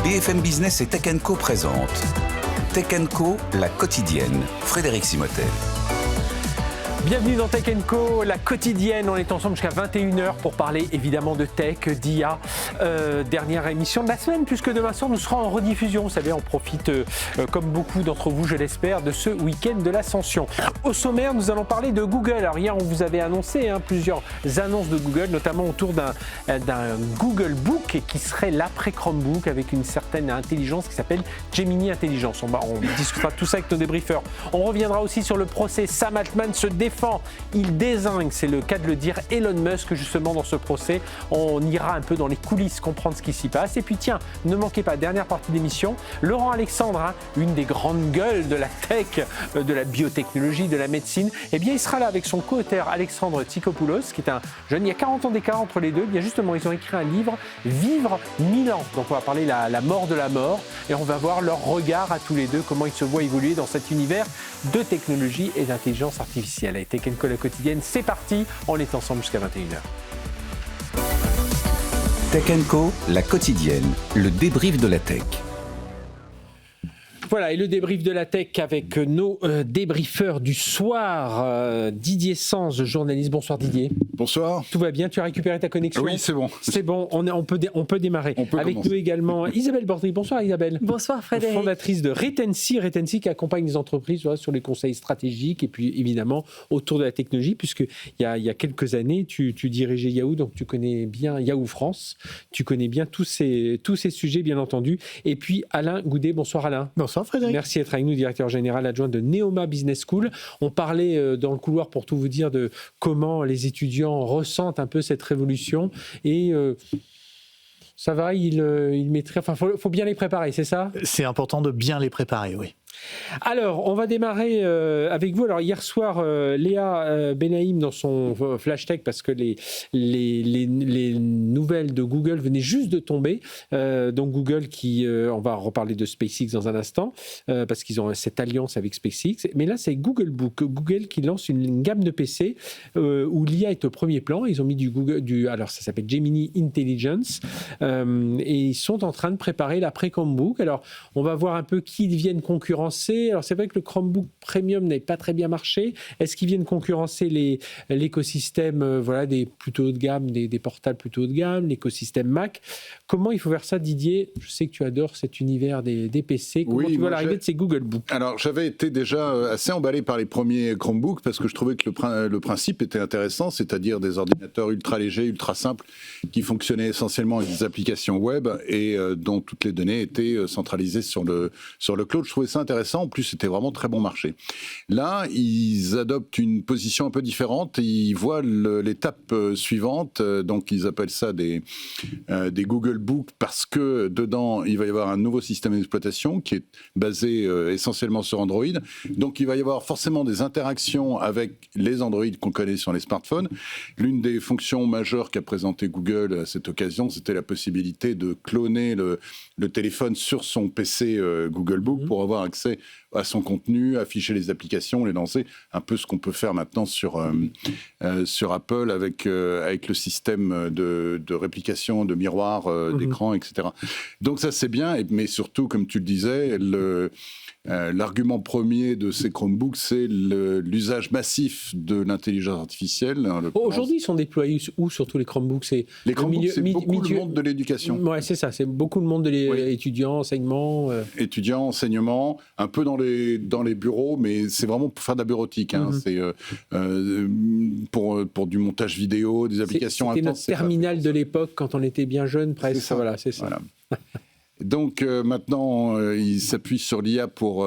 BFM Business et Tech & Co présente Tech & Co, la quotidienne. Frédéric Simotel. Bienvenue dans Tech & Co, la quotidienne. On est ensemble jusqu'à 21h pour parler évidemment de tech, d'IA. Dernière émission de la semaine, puisque demain soir nous serons en rediffusion. Vous savez, on profite, comme beaucoup d'entre vous, je l'espère, de ce week-end de l'Ascension. Au sommaire, nous allons parler de Google. Alors hier, on vous avait annoncé plusieurs annonces de Google, notamment autour d'un Google Book qui serait l'après Chromebook avec une certaine intelligence qui s'appelle Gemini Intelligence. On discutera tout ça avec nos débriefeurs. On reviendra aussi sur le procès. Sam Altman se défend, il dézingue, c'est le cas de le dire, Elon Musk justement dans ce procès. On ira un peu dans les coulisses, comprendre ce qui s'y passe. Et puis tiens, ne manquez pas, dernière partie d'émission, Laurent Alexandre, une des grandes gueules de la tech, de la biotechnologie, de la médecine, eh bien il sera là avec son co-auteur Alexandre Tsikopoulos, qui est un jeune, il y a 40 ans d'écart entre les deux. Eh bien justement, ils ont écrit un livre, Vivre 1000 ans. Donc on va parler la mort de la mort et on va voir leur regard à tous les deux, comment ils se voient évoluer dans cet univers de technologie et d'intelligence artificielle. Et Tech & Co, la quotidienne, c'est parti, on est ensemble jusqu'à 21h. Tech & Co, la quotidienne, le débrief de la tech. Voilà, et le débrief de la tech avec nos débriefeurs du soir. Didier Sanz, journaliste. Bonsoir Didier. Bonsoir. Tout va bien, tu as récupéré ta connexion? Oui, c'est bon. C'est bon, on peut démarrer. Avec commencer. Nous également Isabelle Bordry. Bonsoir Isabelle. Bonsoir Frédéric. Fondatrice de Retency qui accompagne les entreprises sur les conseils stratégiques et puis évidemment autour de la technologie, puisqu'il y a quelques années, tu dirigeais Yahoo, donc tu connais bien Yahoo France, tu connais bien tous ces sujets bien entendu. Et puis Alain Goudet. Bonsoir Alain. Bonsoir Frédéric. Merci d'être avec nous, directeur général adjoint de Neoma Business School. On parlait dans le couloir, pour tout vous dire, de comment les étudiants ressentent un peu cette révolution et ça va, ils maîtrisent. Enfin, faut bien les préparer, c'est ça? C'est important de bien les préparer, oui. Alors, on va démarrer avec vous. Alors, hier soir, Léa Benaïm dans son Flash Tech, parce que les nouvelles de Google venaient juste de tomber. Donc, Google on va reparler de SpaceX dans un instant, parce qu'ils ont cette alliance avec SpaceX. Mais là, c'est Google Book. Google qui lance une gamme de PC où l'IA est au premier plan. Ils ont mis alors ça s'appelle Gemini Intelligence. Et ils sont en train de préparer l'après Chromebook. Alors, on va voir un peu qui ils viennent concurrencer. Alors c'est vrai que le Chromebook Premium n'avait pas très bien marché. Est-ce qu'ils viennent concurrencer l'écosystème des plutôt haut de gamme, des portables plutôt haut de gamme, l'écosystème Mac? Comment il faut faire ça, Didier? Je sais que tu adores cet univers des PC. Comment tu vois l'arrivée de ces Google Book? Alors j'avais été déjà assez emballé par les premiers Chromebooks parce que je trouvais que le principe était intéressant, c'est-à-dire des ordinateurs ultra légers, ultra simples qui fonctionnaient essentiellement avec des applications web et dont toutes les données étaient centralisées sur le cloud. Je trouvais ça intéressant. En plus, c'était vraiment très bon marché. Là, ils adoptent une position un peu différente. Ils voient l'étape suivante. Donc, ils appellent ça des Google Book parce que dedans, il va y avoir un nouveau système d'exploitation qui est basé essentiellement sur Android. Donc, il va y avoir forcément des interactions avec les Android qu'on connaît sur les smartphones. L'une des fonctions majeures qu'a présenté Google à cette occasion, c'était la possibilité de cloner le téléphone sur son PC Google Book pour avoir accès à son contenu, afficher les applications, les lancer, un peu ce qu'on peut faire maintenant sur Apple avec le système de réplication, de miroir, d'écran, etc. Donc ça c'est bien, mais surtout, comme tu le disais, l'argument premier de ces Chromebooks, c'est l'usage massif de l'intelligence artificielle. Aujourd'hui, ils sont déployés où sur tous les Chromebooks? Les Chromebooks, c'est beaucoup le monde de l'éducation. Oui, c'est ça, c'est beaucoup le monde de l'étudiant, enseignement. Étudiants, enseignement, un peu dans les bureaux, mais c'est vraiment pour faire de la bureautique. C'est pour du montage vidéo, des applications intenses. C'était notre terminal de l'époque, quand on était bien jeune, presque. C'est ça. Voilà. Donc maintenant, ils s'appuient sur l'IA pour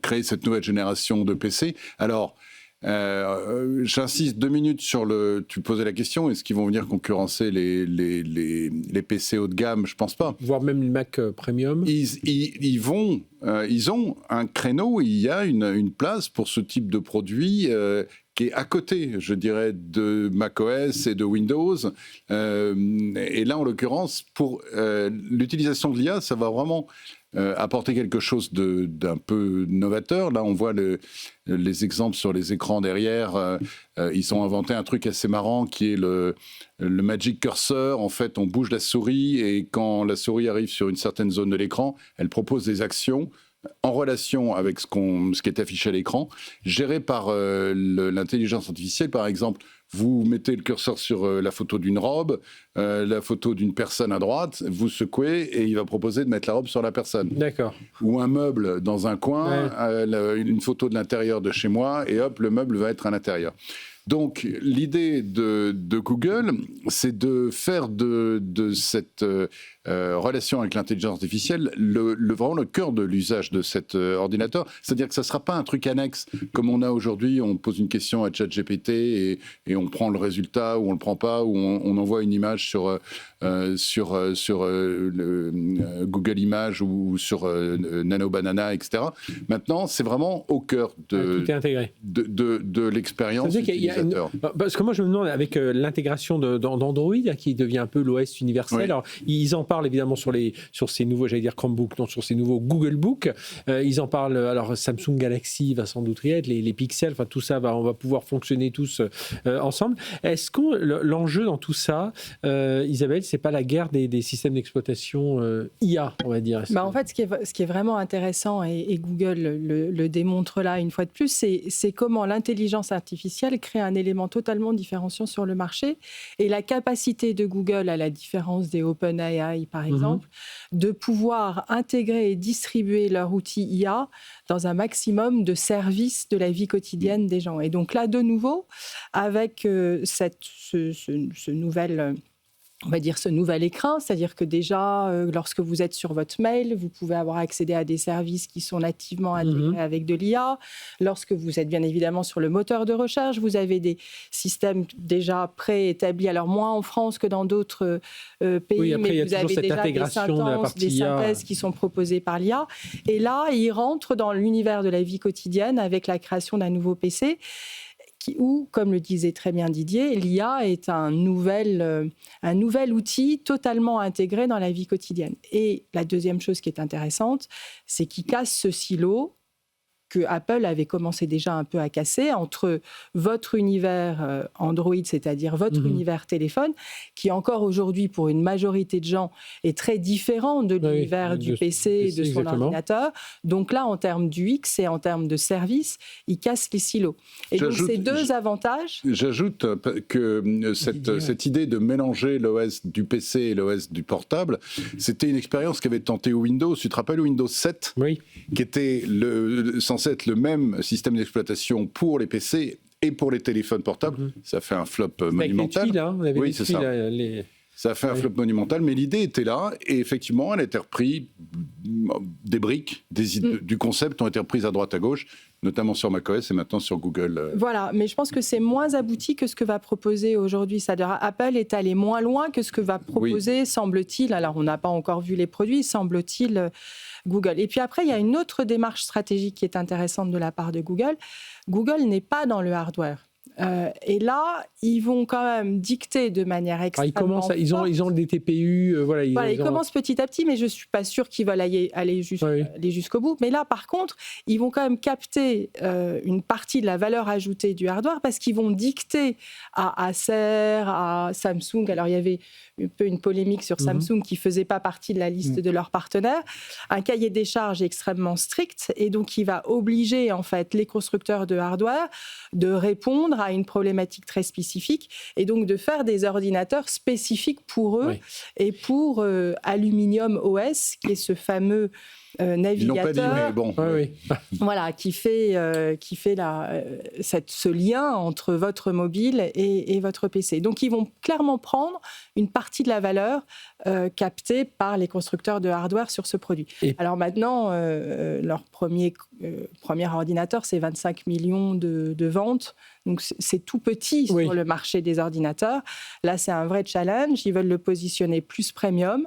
créer cette nouvelle génération de PC. Alors, j'insiste 2 minutes sur tu posais la question, est-ce qu'ils vont venir concurrencer les PC haut de gamme? Je pense pas. Voire même les Mac Premium. Ils ont un créneau, il y a une place pour ce type de produit qui est à côté, je dirais, de macOS et de Windows. Et là, en l'occurrence, pour l'utilisation de l'IA, ça va vraiment apporter quelque chose d'un peu novateur. Là, on voit les exemples sur les écrans derrière. Ils ont inventé un truc assez marrant qui est le Magic Cursor. En fait, on bouge la souris et quand la souris arrive sur une certaine zone de l'écran, elle propose des actions en relation avec ce qui est affiché à l'écran, géré par l'intelligence artificielle. Par exemple, vous mettez le curseur sur la photo d'une robe, la photo d'une personne à droite, vous secouez et il va proposer de mettre la robe sur la personne. D'accord. Ou un meuble dans un coin, une photo de l'intérieur de chez moi, et hop, le meuble va être à l'intérieur. Donc, l'idée de Google, c'est de faire de cette relation avec l'intelligence artificielle vraiment le cœur de l'usage de cet ordinateur. C'est-à-dire que ça ne sera pas un truc annexe comme on a aujourd'hui. On pose une question à ChatGPT et on prend le résultat ou on ne le prend pas, ou on envoie une image sur Google Images ou sur Nano Banana, etc. Maintenant, c'est vraiment au cœur tout est intégré. de l'expérience utilisateur. Parce que moi, je me demande, avec l'intégration d'Android, qui devient un peu l'OS universel, oui. Alors, ils en parlent évidemment sur ces nouveaux, j'allais dire Chromebook, non, sur ces nouveaux Google Book. Ils en parlent, alors Samsung Galaxy va sans doute y être, les Pixels, enfin tout ça, on va pouvoir fonctionner tous ensemble. Est-ce que l'enjeu dans tout ça, Isabelle, c'est pas la guerre des systèmes d'exploitation IA, on va dire? En fait, ce qui est vraiment intéressant, et Google le démontre là une fois de plus, c'est comment l'intelligence artificielle crée un élément totalement différenciant sur le marché, et la capacité de Google, à la différence des OpenAI par exemple, de pouvoir intégrer et distribuer leur outil IA dans un maximum de services de la vie quotidienne des gens. Et donc là, de nouveau, avec ce nouvel écran, c'est-à-dire que déjà, lorsque vous êtes sur votre mail, vous pouvez avoir accédé à des services qui sont nativement intégrés avec de l'IA. Lorsque vous êtes bien évidemment sur le moteur de recherche, vous avez des systèmes déjà préétablis, alors moins en France que dans d'autres pays, oui, après, mais vous avez déjà des synthèses qui sont proposées par l'IA. Et là, il rentre dans l'univers de la vie quotidienne avec la création d'un nouveau PC. Où, comme le disait très bien Didier, l'IA est un nouvel outil totalement intégré dans la vie quotidienne. Et la deuxième chose qui est intéressante, c'est qu'il casse ce silo que Apple avait commencé déjà un peu à casser entre votre univers Android, c'est-à-dire votre univers téléphone, qui encore aujourd'hui, pour une majorité de gens, est très différent de l'univers du PC et de son ordinateur. Donc là, en termes d'UX et en termes de service, il casse les silos. Et donc, ces deux avantages... J'ajoute que cette idée de mélanger l'OS du PC et l'OS du portable, c'était une expérience qu'avait tenté Windows. Tu te rappelles Windows 7 ? Oui. Qui était censé être le même système d'exploitation pour les PC et pour les téléphones portables. Ça fait un flop monumental. Oui, c'est ça. Ça a fait un flop monumental, mais l'idée était là, et effectivement, elle a été reprise, des briques du concept ont été reprises à droite à gauche, notamment sur macOS et maintenant sur Google. Voilà, mais je pense que c'est moins abouti que ce que va proposer aujourd'hui. C'est-à-dire, Apple est allé moins loin que ce que va proposer, semble-t-il, alors on n'a pas encore vu les produits, semble-t-il, Google. Et puis après, il y a une autre démarche stratégique qui est intéressante de la part de Google. Google n'est pas dans le hardware. Et là, ils vont quand même dicter de manière extrêmement forte. Ils ont des TPU. Ils commencent petit à petit, mais je ne suis pas sûre qu'ils veulent aller jusqu'au bout. Mais là, par contre, ils vont quand même capter une partie de la valeur ajoutée du hardware parce qu'ils vont dicter à Acer, à Samsung. Alors, il y avait un peu une polémique sur Samsung qui ne faisait pas partie de la liste de leurs partenaires. Un cahier des charges extrêmement strict, et donc il va obliger en fait les constructeurs de hardware de répondre à une problématique très spécifique, et donc de faire des ordinateurs spécifiques pour eux et pour Aluminium OS, qui est ce fameux navigateur. Ils l'ont pas dit, mais bon. Voilà, qui fait ce lien entre votre mobile et votre PC. Donc, ils vont clairement prendre une partie de la valeur captée par les constructeurs de hardware sur ce produit. Alors maintenant, leur premier ordinateur, c'est 25 millions de ventes. Donc, c'est tout petit sur le marché des ordinateurs. Là, c'est un vrai challenge. Ils veulent le positionner plus premium.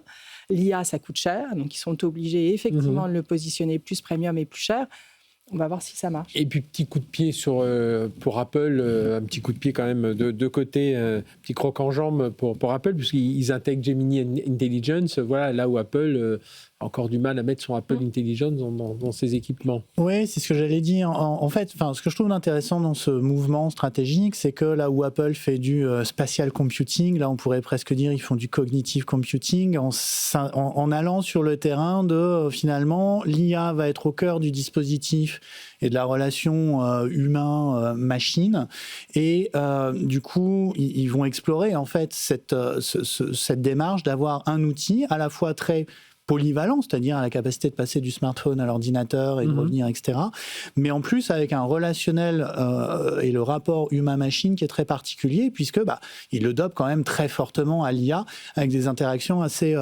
L'IA, ça coûte cher, donc ils sont obligés effectivement de le positionner plus premium et plus cher. On va voir si ça marche. Et puis, petit coup de pied pour Apple, un petit coup de pied quand même de côté, petit croc en jambe pour Apple, puisqu'ils intègrent Gemini Intelligence, voilà, là où Apple a encore du mal à mettre son Apple Intelligence dans ses équipements. Oui, c'est ce que j'allais dire. En fait, ce que je trouve intéressant dans ce mouvement stratégique, c'est que là où Apple fait du spatial computing, là on pourrait presque dire ils font du cognitive computing, en allant sur le terrain de finalement l'IA va être au cœur du dispositif et de la relation humain-machine. Et du coup, ils vont explorer en fait cette démarche d'avoir un outil à la fois très polyvalent, c'est-à-dire la capacité de passer du smartphone à l'ordinateur et de revenir, etc. Mais en plus, avec un relationnel et le rapport humain-machine qui est très particulier, puisque il le dope quand même très fortement à l'IA, avec des interactions assez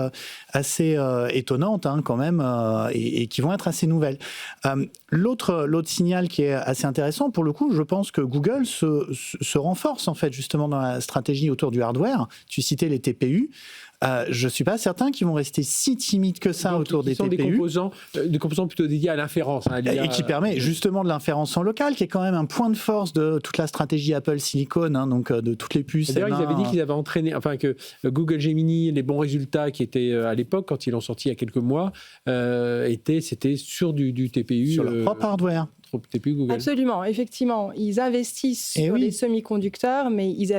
étonnantes quand même, et qui vont être assez nouvelles. L'autre signal qui est assez intéressant, pour le coup, je pense que Google se renforce en fait justement dans la stratégie autour du hardware. Tu citais les TPU. Je ne suis pas certain qu'ils vont rester si timides que ça autour des TPU. Des composants plutôt dédiés à l'inférence. Et qui permet justement de l'inférence en local, qui est quand même un point de force de toute la stratégie Apple Silicon, donc de toutes les puces. D'ailleurs, ils avaient dit qu'ils avaient entraîné, que Google Gemini, les bons résultats qui étaient à l'époque, quand ils l'ont sorti il y a quelques mois, c'était sur du TPU. Sur leur propre hardware. TPU Google. Absolument, effectivement. Ils investissent sur les semi-conducteurs, mais ils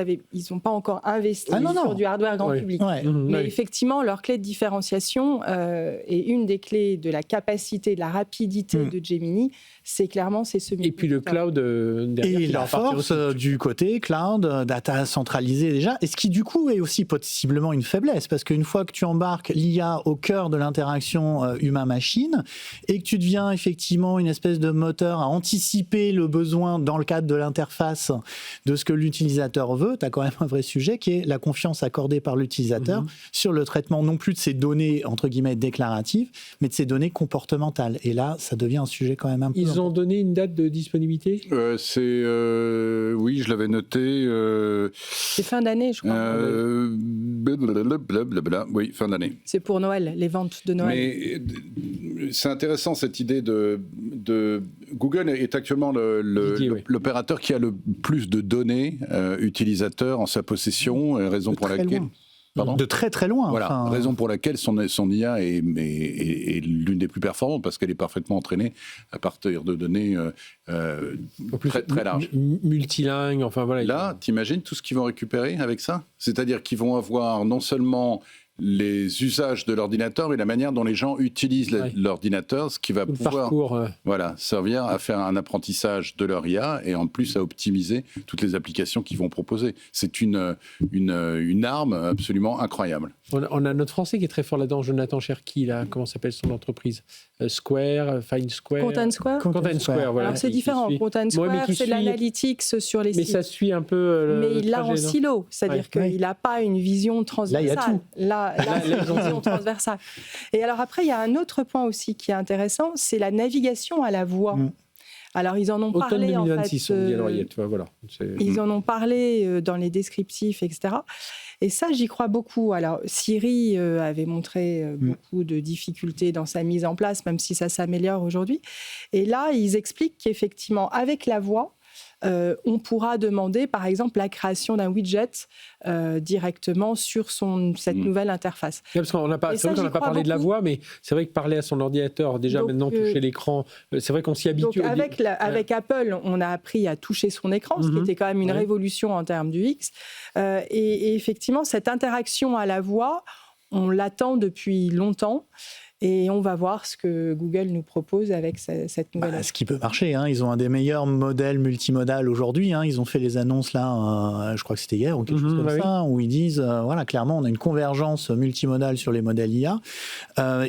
n'ont pas encore investi sur du hardware grand public. Ouais. Mais effectivement, leur clé de différenciation est une des clés de la capacité, de la rapidité de Gemini, c'est clairement ces semi-conducteurs. Et puis le cloud derrière. Et la force du côté cloud, data centralisée déjà, et ce qui du coup est aussi possiblement une faiblesse, parce qu'une fois que tu embarques l'IA au cœur de l'interaction humain-machine, et que tu deviens effectivement une espèce de moteur à anticiper le besoin dans le cadre de l'interface de ce que l'utilisateur veut, tu as quand même un vrai sujet qui est la confiance accordée par l'utilisateur sur le traitement non plus de ces données entre guillemets déclaratives, mais de ces données comportementales. Et là, ça devient un sujet quand même un peu... Ils ont donné une date de disponibilité ? Oui, je l'avais noté. C'est fin d'année, je crois. Oui, fin d'année. C'est pour Noël, les ventes de Noël. Mais c'est intéressant cette idée de Google est actuellement l'opérateur qui a le plus de données utilisateurs en sa possession, raison pour laquelle... Pardon ? De très très loin. Voilà, raison pour laquelle son IA est l'une des plus performantes, parce qu'elle est parfaitement entraînée à partir de données très, très larges. Multilingues, enfin voilà. Là, t'imagines tout ce qu'ils vont récupérer avec ça ? C'est-à-dire qu'ils vont avoir non seulement les usages de l'ordinateur, mais la manière dont les gens utilisent l'ordinateur, ce qui va pouvoir servir à faire un apprentissage de leur IA et en plus à optimiser toutes les applications qu'ils vont proposer. C'est une arme absolument incroyable. On a notre Français qui est très fort là-dedans, Jonathan Cherki, là, comment s'appelle son entreprise ? Square, Fine Square. Content Square. Content Square, voilà. Alors c'est différent. Content Square, c'est l'analytics sur les sites. Mais ça suit un peu. Mais il l'a en silo, c'est-à-dire qu'il n'a pas une vision transversale. Là, il y a tout. Là, c'est une vision transversale. Et alors après, il y a un autre point aussi qui est intéressant, c'est la navigation à la voix. Alors, ils en ont parlé, 2026, en fait. On dit à l'oreillette, voilà. Ils en ont parlé dans les descriptifs, etc. Et ça, j'y crois beaucoup. Alors, Siri avait montré beaucoup de difficultés dans sa mise en place, même si ça s'améliore aujourd'hui. Et là, ils expliquent qu'effectivement, avec la voix, on pourra demander, par exemple, la création d'un widget directement sur cette nouvelle interface. Parce qu'on n'a pas, c'est vrai qu'on n'a pas parlé de la voix, mais c'est vrai que parler à son ordinateur, déjà maintenant toucher l'écran, c'est vrai qu'on s'y habitue. Donc avec Apple, on a appris à toucher son écran, ce qui était quand même une révolution en termes d'UX. Et effectivement, cette interaction à la voix, on l'attend depuis longtemps. Et on va voir ce que Google nous propose avec cette nouvelle ce qui peut marcher. Ils ont un des meilleurs modèles multimodal aujourd'hui. Ils ont fait les annonces là, je crois que c'était hier ou quelque chose comme ça, où ils disent, clairement, on a une convergence multimodale sur les modèles IA.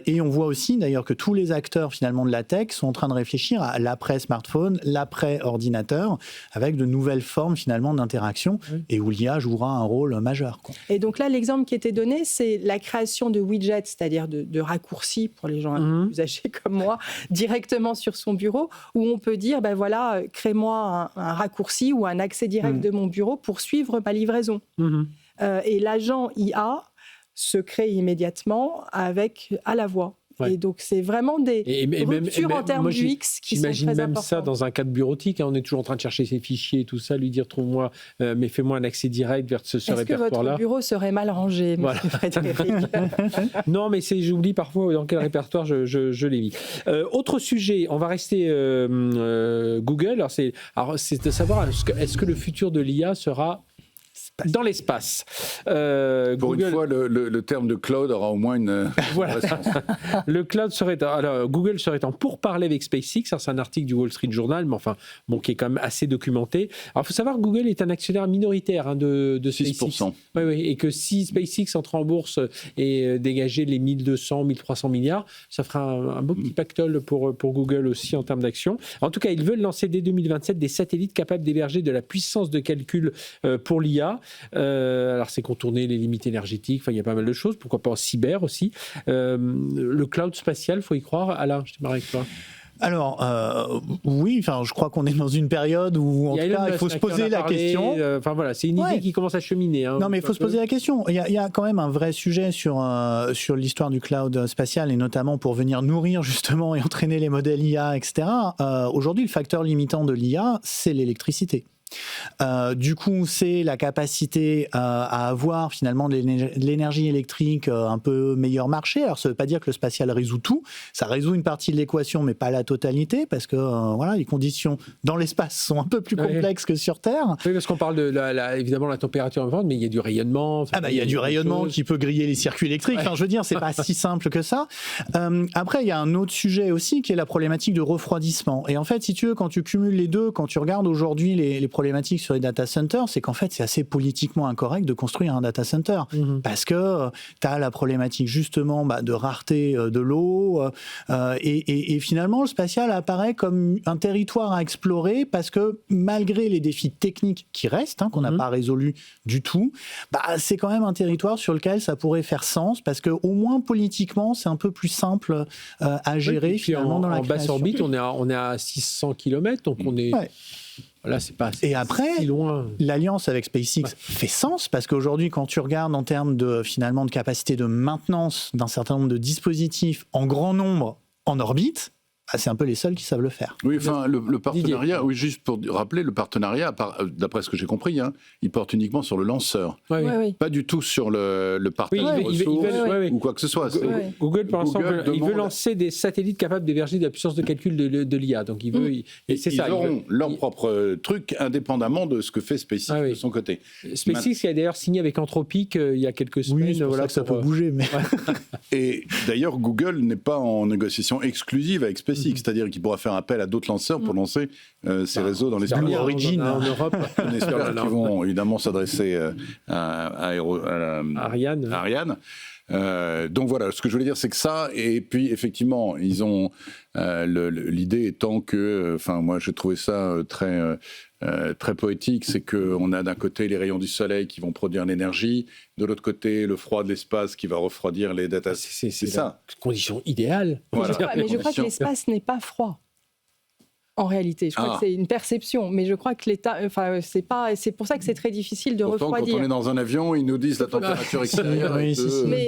Et on voit aussi d'ailleurs que tous les acteurs finalement de la tech sont en train de réfléchir à l'après-smartphone, l'après-ordinateur, avec de nouvelles formes finalement d'interaction et où l'IA jouera un rôle majeur. Et donc là, l'exemple qui était donné, c'est la création de widgets, c'est-à-dire de raccourcis pour les gens un peu plus âgés comme moi, directement sur son bureau, où on peut dire, crée-moi un raccourci ou un accès direct de mon bureau pour suivre ma livraison. Et l'agent IA se crée immédiatement à la voix. Ouais. Et donc, c'est vraiment des ruptures en termes d'UX qui sont très importantes. J'imagine même ça dans un cadre bureautique. On est toujours en train de chercher ses fichiers et tout ça, lui dire, trouve-moi, mais fais-moi un accès direct vers ce répertoire-là. Est-ce que votre bureau serait mal rangé, monsieur Frédéric? Non, mais j'oublie parfois dans quel répertoire je l'ai mis. Autre sujet, on va rester Google. Alors, c'est de savoir, est-ce que le futur de l'IA sera dans l'espace. Pour Google... une fois, le terme de cloud aura au moins une... Voilà. Le cloud serait... Alors, Google serait en pourparlers avec SpaceX. C'est un article du Wall Street Journal, mais enfin, qui est quand même assez documenté. Alors, il faut savoir que Google est un actionnaire minoritaire de 6%. Oui, et que si SpaceX entre en bourse et dégageait les 1200, 1300 milliards, ça fera un beau petit pactole pour Google aussi en termes d'action. En tout cas, ils veulent lancer dès 2027 des satellites capables d'héberger de la puissance de calcul pour l'IA. Alors c'est contourner les limites énergétiques, il y a pas mal de choses, pourquoi pas en cyber aussi. Le cloud spatial, il faut y croire. Alain, je démarre avec toi. Alors, oui, je crois qu'on est dans une période où, en tout cas, il faut se poser la question. Voilà, c'est une idée qui commence à cheminer. Non, mais il faut se poser la question. Il y a quand même un vrai sujet sur l'histoire du cloud spatial, et notamment pour venir nourrir, justement, et entraîner les modèles IA, etc. Aujourd'hui, le facteur limitant de l'IA, c'est l'électricité. Du coup, c'est la capacité à avoir finalement de l'énergie électrique un peu meilleur marché. Alors, ça ne veut pas dire que le spatial résout tout. Ça résout une partie de l'équation, mais pas la totalité, parce que les conditions dans l'espace sont un peu plus complexes que sur Terre. Oui, parce qu'on parle de évidemment la température ambiante, mais il y a du rayonnement. Il y a du rayonnement qui peut griller les circuits électriques. Je veux dire, c'est pas si simple que ça. Après, il y a un autre sujet aussi qui est la problématique de refroidissement. Et en fait, si tu veux, quand tu cumules les deux, quand tu regardes aujourd'hui les problématique sur les data centers, c'est qu'en fait, c'est assez politiquement incorrect de construire un data center. Parce que tu as la problématique justement de rareté de l'eau. Et finalement, le spatial apparaît comme un territoire à explorer parce que malgré les défis techniques qui restent, qu'on n'a pas résolus du tout, c'est quand même un territoire sur lequel ça pourrait faire sens parce qu'au moins politiquement, c'est un peu plus simple à gérer finalement dans la création. En basse orbite, on est à 600 km, donc on est... Ouais. Là, c'est pas et après, si loin. L'alliance avec SpaceX fait sens parce qu'aujourd'hui, quand tu regardes en termes de capacité de maintenance d'un certain nombre de dispositifs en grand nombre en orbite, c'est un peu les seuls qui savent le faire. Oui, le partenariat, juste pour rappeler, le partenariat, d'après ce que j'ai compris, il porte uniquement sur le lanceur. Pas du tout sur le partage de ressources ou quoi que ce soit. Google, pour l'instant, il veut lancer des satellites capables d'héberger de la puissance de calcul de l'IA. Donc, ils auront leur propre truc indépendamment de ce que fait SpaceX de son côté. SpaceX qui a d'ailleurs signé avec Anthropic il y a quelques semaines. Oui, c'est pour ça que ça peut bouger. Mais... Et d'ailleurs, Google n'est pas en négociation exclusive avec SpaceX. C'est-à-dire qu'il pourra faire appel à d'autres lanceurs pour lancer ces réseaux dans l'espace. Origin en Europe. On espère qu'ils vont évidemment s'adresser à Ariane. Donc voilà, ce que je voulais dire, c'est que ça, et puis effectivement, ils ont l'idée étant que, moi j'ai trouvé ça très poétique, c'est qu'on a d'un côté les rayons du soleil qui vont produire l'énergie, de l'autre côté le froid de l'espace qui va refroidir les data. C'est ça. Condition idéale. Voilà. Mais je crois que l'espace n'est pas froid. En réalité, je crois que c'est une perception, mais je crois que l'État, c'est pour ça que c'est très difficile de refroidir. Quand on est dans un avion, ils nous disent la température extérieure.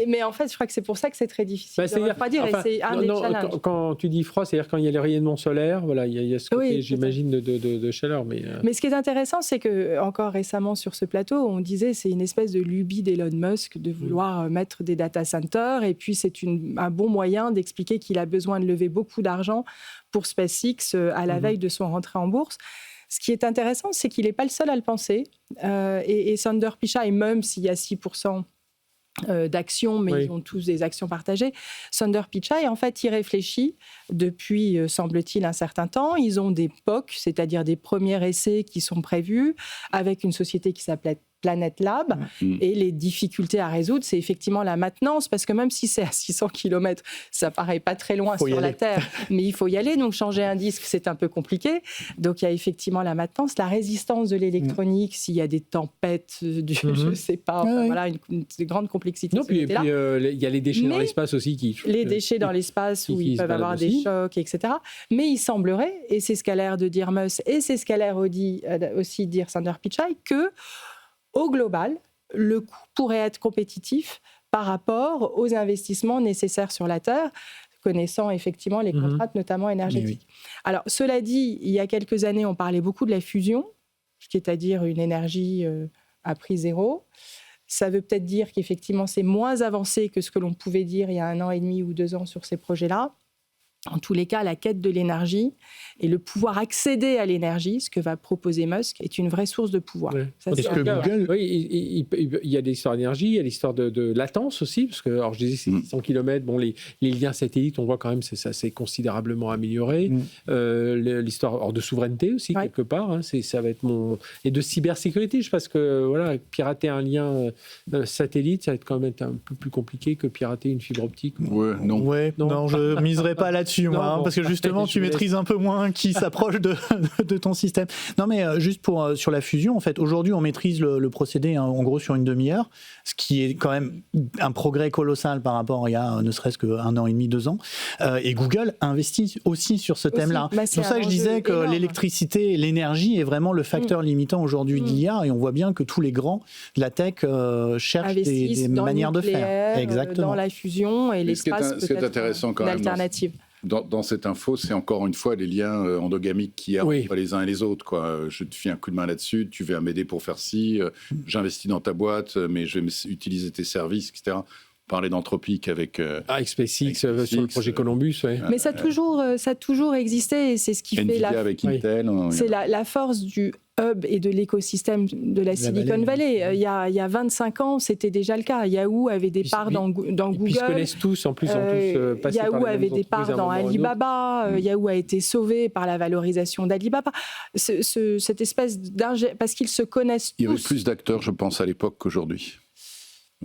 Mais en fait, je crois que c'est pour ça que c'est très difficile de refroidir, et c'est un des challenges. Quand tu dis froid, c'est-à-dire quand il y a le rayonnement solaire, il y a ce côté, j'imagine, de chaleur. Mais ce qui est intéressant, c'est que encore récemment sur ce plateau, on disait c'est une espèce de lubie d'Elon Musk de vouloir mettre des data centers, et puis c'est un bon moyen d'expliquer qu'il a besoin de lever beaucoup d'argent pour SpaceX à la veille de son rentrée en bourse. Ce qui est intéressant, c'est qu'il n'est pas le seul à le penser. Et Sundar Pichai, même s'il y a 6% d'actions, mais ils ont tous des actions partagées, Sundar Pichai, en fait, il réfléchit depuis, semble-t-il, un certain temps. Ils ont des POC, c'est-à-dire des premiers essais qui sont prévus, avec une société qui s'appelait Planet Lab, et les difficultés à résoudre, c'est effectivement la maintenance, parce que même si c'est à 600 km, ça paraît pas très loin sur la Terre, mais il faut y aller, donc changer un disque, c'est un peu compliqué. Donc il y a effectivement la maintenance, la résistance de l'électronique, s'il y a des tempêtes, je sais pas, voilà, une grande complexité. Non, puis il y a les déchets dans l'espace aussi les déchets dans l'espace où ils peuvent avoir des chocs, etc. Mais il semblerait, et c'est ce qu'a l'air de dire Musk, et c'est ce qu'a l'air aussi de dire Sundar Pichai, que au global, le coût pourrait être compétitif par rapport aux investissements nécessaires sur la Terre. connaissant effectivement les contraintes, notamment énergétiques. Oui. Alors, cela dit, il y a quelques années, on parlait beaucoup de la fusion, c'est-à-dire une énergie à prix zéro. Ça veut peut-être dire qu'effectivement, c'est moins avancé que ce que l'on pouvait dire il y a 1 an et demi ou 2 ans sur ces projets-là. En tous les cas, la quête de l'énergie et le pouvoir accéder à l'énergie, ce que va proposer Musk, est une vraie source de pouvoir. Ouais. Ça, est-ce que Google... Oui, il y a des histoires d'énergie, il y a l'histoire de latence aussi, parce que, alors je disais, c'est 100 km, bon, les liens satellites, on voit quand même que ça s'est considérablement amélioré. L'histoire de souveraineté aussi, quelque part, hein, ça va être et de cybersécurité, je pense que voilà, pirater un lien satellite, ça va être quand même un peu plus compliqué que pirater une fibre optique. Non, je ne miserais pas là-dessus. Parce que justement, tu maîtrises un peu moins qui s'approche de ton système. Non, mais juste sur la fusion, en fait, aujourd'hui, on maîtrise le procédé en gros sur une demi-heure, ce qui est quand même un progrès colossal par rapport à il y a ne serait-ce qu'un an et demi, 2 ans. Et Google investit aussi sur ce thème-là. C'est pour ça que je disais que l'électricité et l'énergie est vraiment le facteur limitant aujourd'hui de l'IA, et on voit bien que tous les grands de la tech cherchent des manières de faire. Exactement. Dans la fusion et l'espace peut-être l'alternative. Dans cette info, c'est encore une fois les liens endogamiques qu'il y a entre les uns et les autres. Je te file un coup de main là-dessus, tu vas m'aider pour faire ci, j'investis dans ta boîte, mais je vais utiliser tes services, etc. Parler d'anthropique avec SpaceX sur le projet Columbus. Mais ça a toujours existé, et c'est ce qui Nvidia fait avec Intel. C'est la force du hub et de l'écosystème de la Silicon Valley. Il y a 25 ans, c'était déjà le cas. Yahoo avait des parts dans Google. Ils se connaissent tous, en plus, passé Yahoo par avait des parts dans Alibaba. Yahoo a été sauvé par la valorisation d'Alibaba. Cette espèce parce qu'ils se connaissent tous. Il y avait plus d'acteurs, je pense, à l'époque qu'aujourd'hui.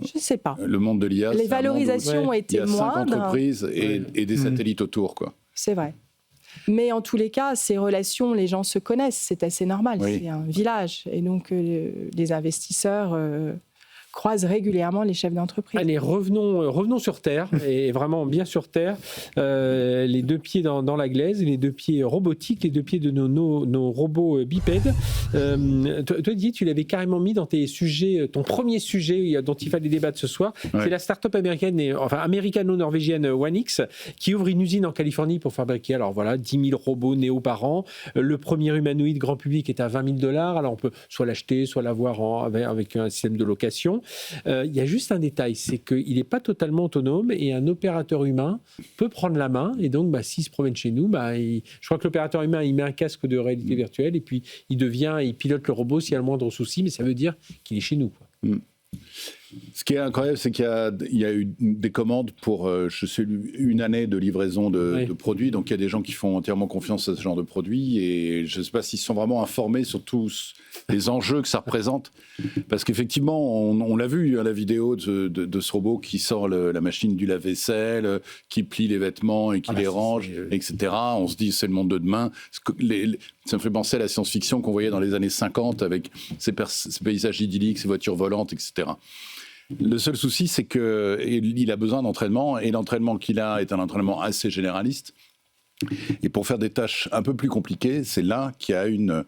Je ne sais pas. Le monde de l'IA, les valorisations étaient moindres. Il y a 5 entreprises et des satellites autour, quoi. C'est vrai. Mais en tous les cas, ces relations, les gens se connaissent, c'est assez normal. C'est un village. Et donc, les investisseurs croisent régulièrement les chefs d'entreprise. Allez, revenons sur Terre, et vraiment bien sur Terre. Les 2 pieds dans la glaise, les 2 pieds robotiques, les 2 pieds de nos robots bipèdes. Toi, Didier, tu l'avais carrément mis dans tes sujets, ton premier sujet dont il fallait débattre ce soir. C'est la start-up américano-norvégienne OneX qui ouvre une usine en Californie pour fabriquer 10 000 robots Néo par an. Le premier humanoïde grand public est à $20 000. Alors on peut soit l'acheter, soit l'avoir avec un système de location. Il y a juste un détail, c'est qu'il n'est pas totalement autonome, et un opérateur humain peut prendre la main, et donc s'il se promène chez nous, je crois que l'opérateur humain, il met un casque de réalité virtuelle, et puis il pilote le robot s'il y a le moindre souci, mais ça veut dire qu'il est chez nous, quoi. Ce qui est incroyable, c'est qu'il y a eu des commandes pour, une année de livraison de produits. Donc, il y a des gens qui font entièrement confiance à ce genre de produits. Et je ne sais pas s'ils sont vraiment informés sur tous les enjeux que ça représente. Parce qu'effectivement, on l'a vu, la vidéo de ce robot qui sort la machine du lave-vaisselle, qui plie les vêtements et qui les range, etc. On se dit, c'est le monde de demain. Ça me fait penser à la science-fiction qu'on voyait dans les années 50 avec ces paysages idylliques, ces voitures volantes, etc. Le seul souci, c'est qu'il a besoin d'entraînement, et l'entraînement qu'il a est un entraînement assez généraliste. Et pour faire des tâches un peu plus compliquées, c'est là qu'il y a une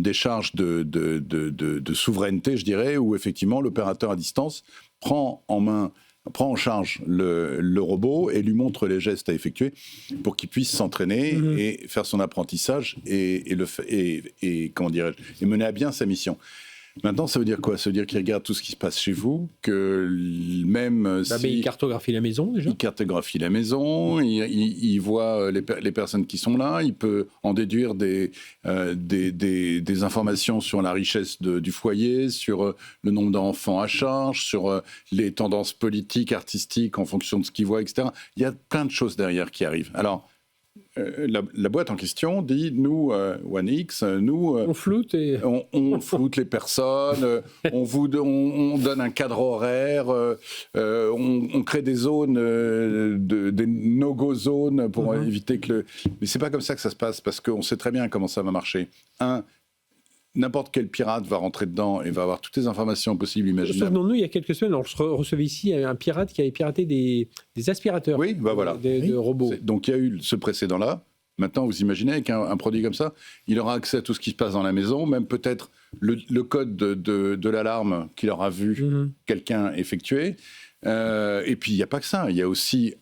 décharge de souveraineté, je dirais, où effectivement l'opérateur à distance prend en charge le robot et lui montre les gestes à effectuer pour qu'il puisse s'entraîner et faire son apprentissage et mener à bien sa mission. Maintenant, ça veut dire quoi ? Ça veut dire qu'il regarde tout ce qui se passe chez vous, que même si... Il cartographie la maison, déjà. Il cartographie la maison, il voit les personnes qui sont là, il peut en déduire des informations sur la richesse du foyer, sur le nombre d'enfants à charge, sur les tendances politiques, artistiques, en fonction de ce qu'il voit, etc. Il y a plein de choses derrière qui arrivent. Alors, la boîte en question dit, nous, OneX, on floute on floute les personnes, on donne un cadre horaire, on crée des zones, des no-go zones pour éviter que Mais c'est pas comme ça que ça se passe, parce qu'on sait très bien comment ça va marcher. N'importe quel pirate va rentrer dedans et va avoir toutes les informations possibles, imaginables. Souvenons-nous, il y a quelques semaines, on recevait ici un pirate qui avait piraté des aspirateurs de robots. Donc il y a eu ce précédent-là. Maintenant, vous imaginez, avec un produit comme ça, il aura accès à tout ce qui se passe dans la maison, même peut-être le code de l'alarme qu'il aura vu quelqu'un effectuer. Et puis, il n'y a pas que ça. Il y a aussi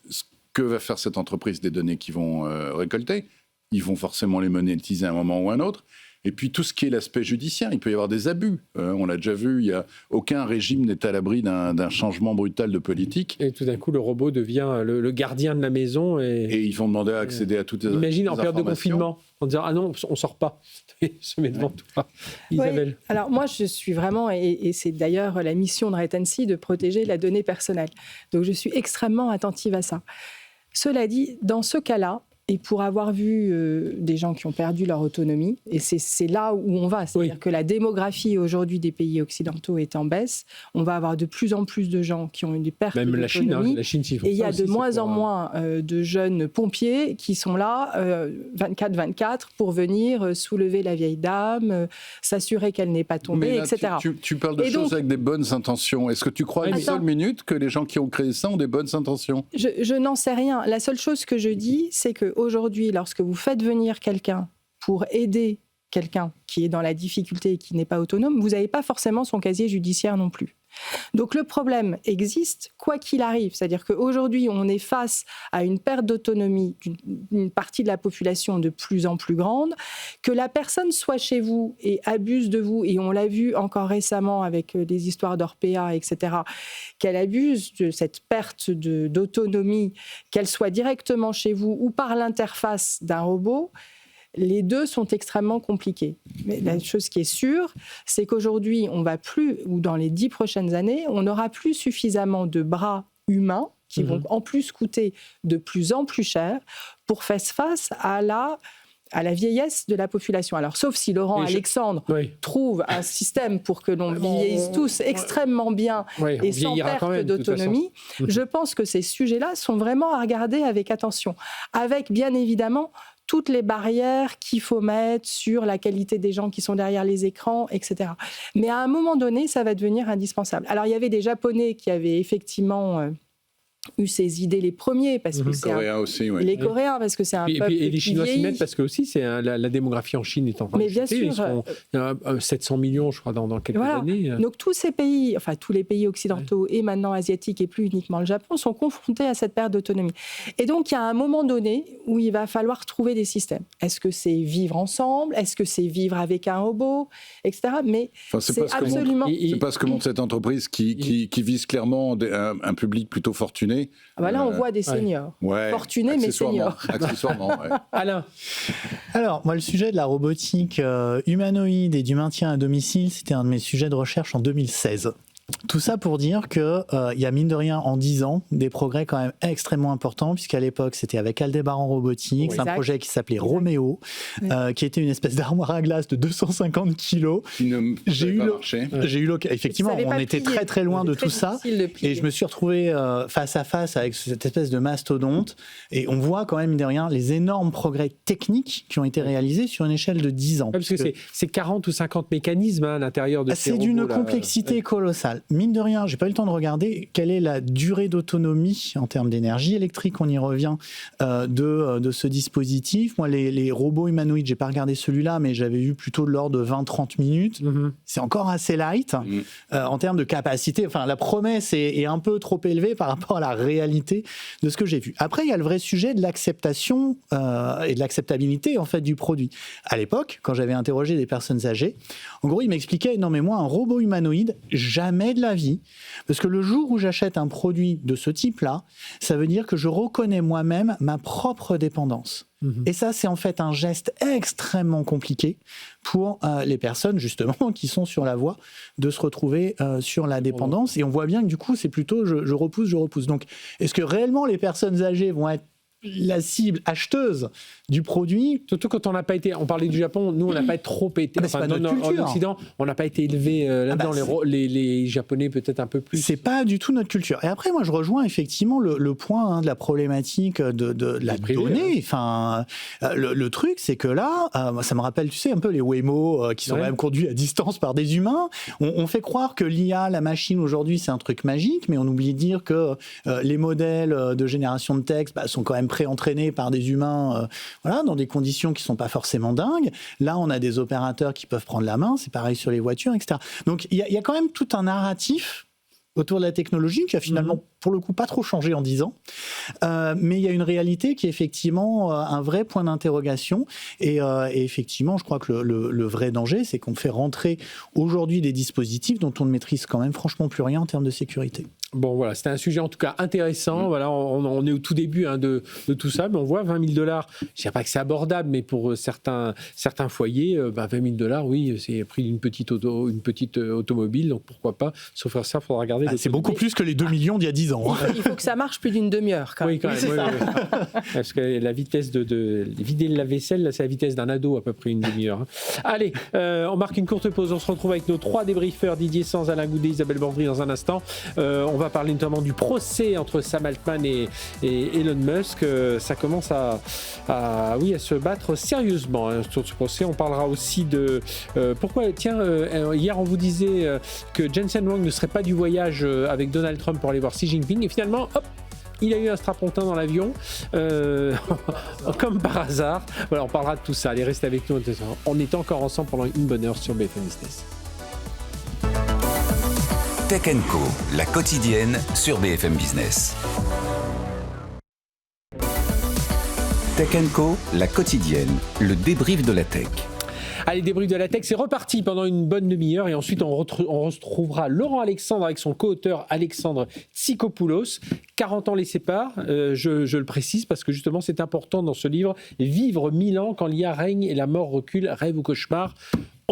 que va faire cette entreprise des données qu'ils vont récolter. Ils vont forcément les monétiser à un moment ou à un autre. Et puis tout ce qui est l'aspect judiciaire, il peut y avoir des abus. On l'a déjà vu, aucun régime n'est à l'abri d'un changement brutal de politique. Et tout d'un coup, le robot devient le gardien de la maison. Et ils vont demander à accéder à toutes les informations. Imagine en période de confinement, en disant « Ah non, on ne sort pas ». Se met devant toi. Isabelle. Oui. Alors moi, je suis vraiment, et c'est d'ailleurs la mission de Retency, de protéger la donnée personnelle. Donc je suis extrêmement attentive à ça. Cela dit, dans ce cas-là, et pour avoir vu des gens qui ont perdu leur autonomie, et c'est là où on va, c'est-à-dire que la démographie aujourd'hui des pays occidentaux est en baisse, on va avoir de plus en plus de gens qui ont eu des pertes d'autonomie. Même la Chine, et il y a de moins en moins de jeunes pompiers qui sont là 24/24 pour venir soulever la vieille dame, s'assurer qu'elle n'est pas tombée, là, etc. Tu parles de choses avec des bonnes intentions. Est-ce que tu crois une seule minute que les gens qui ont créé ça ont des bonnes intentions ? Je n'en sais rien. La seule chose que je dis, c'est qu'aujourd'hui, lorsque vous faites venir quelqu'un pour aider quelqu'un qui est dans la difficulté et qui n'est pas autonome, vous n'avez pas forcément son casier judiciaire non plus. Donc le problème existe, quoi qu'il arrive. C'est-à-dire qu'aujourd'hui, on est face à une perte d'autonomie d'une partie de la population de plus en plus grande. Que la personne soit chez vous et abuse de vous, et on l'a vu encore récemment avec des histoires d'Orpea, etc., qu'elle abuse de cette perte d'autonomie, qu'elle soit directement chez vous ou par l'interface d'un robot, les deux sont extrêmement compliqués. Mais la chose qui est sûre, c'est qu'aujourd'hui, on va plus, ou dans les 10 prochaines années, on n'aura plus suffisamment de bras humains qui vont en plus coûter de plus en plus cher pour faire face à la vieillesse de la population. Alors, sauf si Laurent Alexandre trouve un système pour que l'on vieillisse tous extrêmement bien et sans perte d'autonomie, je pense que ces sujets-là sont vraiment à regarder avec attention. Avec, bien évidemment, toutes les barrières qu'il faut mettre sur la qualité des gens qui sont derrière les écrans, etc. Mais à un moment donné, ça va devenir indispensable. Alors, il y avait des Japonais qui avaient effectivement eu ces idées les premiers, parce que c'est les Coréens, parce que c'est un peuple et les Chinois s'y mettent, parce que aussi c'est la démographie en Chine est en train de chuter. Ils seront 700 millions, je crois, dans quelques années. Donc tous ces pays, enfin tous les pays occidentaux et maintenant asiatiques, et plus uniquement le Japon, sont confrontés à cette perte d'autonomie. Et donc il y a un moment donné où il va falloir trouver des systèmes. Est-ce que c'est vivre ensemble ? Est-ce que c'est vivre avec un robot, etc. Mais c'est absolument... C'est pas ce que montre cette entreprise qui vise clairement un public plutôt fortuné. Ah bah là, on voit des seniors. Fortunés, mais seniors. Accessoirement, Alain. Alors, moi, le sujet de la robotique humanoïde et du maintien à domicile, c'était un de mes sujets de recherche en 2016. Tout ça pour dire qu'il y a mine de rien en 10 ans des progrès quand même extrêmement importants, puisqu'à l'époque c'était avec Aldebaran Robotics, un projet qui s'appelait Roméo, qui était une espèce d'armoire à glace de 250 kilos. Qui ne pouvait pas marcher. J'ai eu l'occasion. Effectivement, on était très très loin de tout ça, et je me suis retrouvé face à face avec cette espèce de mastodonte, et on voit quand même mine de rien les énormes progrès techniques qui ont été réalisés sur une échelle de 10 ans. Parce que c'est 40 ou 50 mécanismes à l'intérieur de ces robots. C'est d'une complexité colossale. Mine de rien, j'ai pas eu le temps de regarder quelle est la durée d'autonomie en termes d'énergie électrique, on y revient, de ce dispositif. Moi, les robots humanoïdes, j'ai pas regardé celui-là, mais j'avais vu plutôt de l'ordre de 20-30 minutes. C'est encore assez light en termes de capacité. Enfin, la promesse est un peu trop élevée par rapport à la réalité de ce que j'ai vu. Après, il y a le vrai sujet de l'acceptation et de l'acceptabilité en fait du produit. À l'époque, quand j'avais interrogé des personnes âgées, en gros, ils m'expliquaient non mais moi, un robot humanoïde, jamais de la vie. Parce que le jour où j'achète un produit de ce type-là, ça veut dire que je reconnais moi-même ma propre dépendance. Et ça, c'est en fait un geste extrêmement compliqué pour les personnes, justement, qui sont sur la voie de se retrouver sur la dépendance. Et on voit bien que du coup, c'est plutôt je repousse. Donc, est-ce que réellement les personnes âgées vont être la cible acheteuse du produit? Surtout quand on n'a pas été, on parlait du Japon, nous on n'a pas trop été, en Occident, on n'a pas été élevé là-dedans, les Japonais peut-être un peu plus. C'est pas du tout notre culture. Et après, moi je rejoins effectivement le point de la problématique de la donnée. Enfin, le truc, c'est que là, ça me rappelle, tu sais, un peu les Waymo qui sont quand même conduits à distance par des humains. On fait croire que l'IA, la machine aujourd'hui, c'est un truc magique, mais on oublie de dire que les modèles de génération de texte sont quand même pré-entraînés par des humains, dans des conditions qui sont pas forcément dingues. Là, on a des opérateurs qui peuvent prendre la main, c'est pareil sur les voitures, etc. Donc, il y a quand même tout un narratif autour de la technologie qui a finalement, pour le coup, pas trop changé en 10 ans. Mais il y a une réalité qui est effectivement un vrai point d'interrogation. Et effectivement, je crois que le vrai danger, c'est qu'on fait rentrer aujourd'hui des dispositifs dont on ne maîtrise quand même franchement plus rien en termes de sécurité. Bon, voilà, c'était un sujet en tout cas intéressant. Voilà, on est au tout début de tout ça, mais on voit $20 000. Je ne dirais pas que c'est abordable, mais pour certains foyers, $20 000, oui, c'est le prix d'une petite automobile, donc pourquoi pas s'offrir ça, il faudra regarder. C'est beaucoup plus que les 2 millions d'il y a 10 ans. Il faut que ça marche plus d'une demi-heure, quand même. Oui, quand même. Oui. Parce que la vitesse de vider le lave-vaisselle, c'est la vitesse d'un ado, à peu près une demi-heure. Allez, on marque une courte pause. On se retrouve avec nos 3 débriefeurs, Didier Sanz, Alain Goudet, Isabelle Bordry, dans un instant. On va parler notamment du procès entre Sam Altman et Elon Musk. Ça commence à se battre sérieusement sur ce procès. On parlera aussi de pourquoi, hier on vous disait que Jensen Huang ne serait pas du voyage avec Donald Trump pour aller voir Xi Jinping, et finalement, hop, il a eu un strapontin dans l'avion, comme par hasard. Voilà, on parlera de tout ça. Allez, restez avec nous. On est encore ensemble pendant une bonne heure sur BFM Business. Tech & Co, la quotidienne sur BFM Business. Tech & Co, la quotidienne, le débrief de la tech. Allez, débrief de la tech, c'est reparti pendant une bonne demi-heure et ensuite on retrouvera Laurent Alexandre avec son co-auteur Alexandre Tsikopoulos. 40 ans les séparent, je le précise parce que justement c'est important dans ce livre. Vivre 1000 ans quand l'IA règne et la mort recule, rêve ou cauchemar.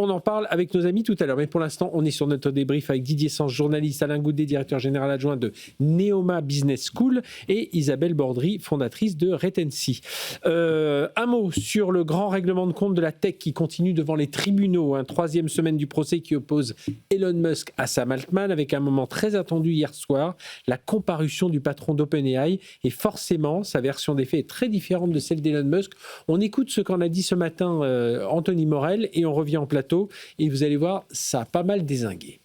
On en parle avec nos amis tout à l'heure. Mais pour l'instant, on est sur notre débrief avec Didier Sanz, journaliste, Alain Goudet, directeur général adjoint de Neoma Business School, et Isabelle Bordry, fondatrice de Retency. Un mot sur le grand règlement de compte de la tech qui continue devant les tribunaux. 3e semaine du procès qui oppose Elon Musk à Sam Altman, avec un moment très attendu hier soir, la comparution du patron d'OpenAI. Et forcément, sa version des faits est très différente de celle d'Elon Musk. On écoute ce qu'en a dit ce matin Anthony Morel et on revient en plateau. Et vous allez voir, ça a pas mal dézingué.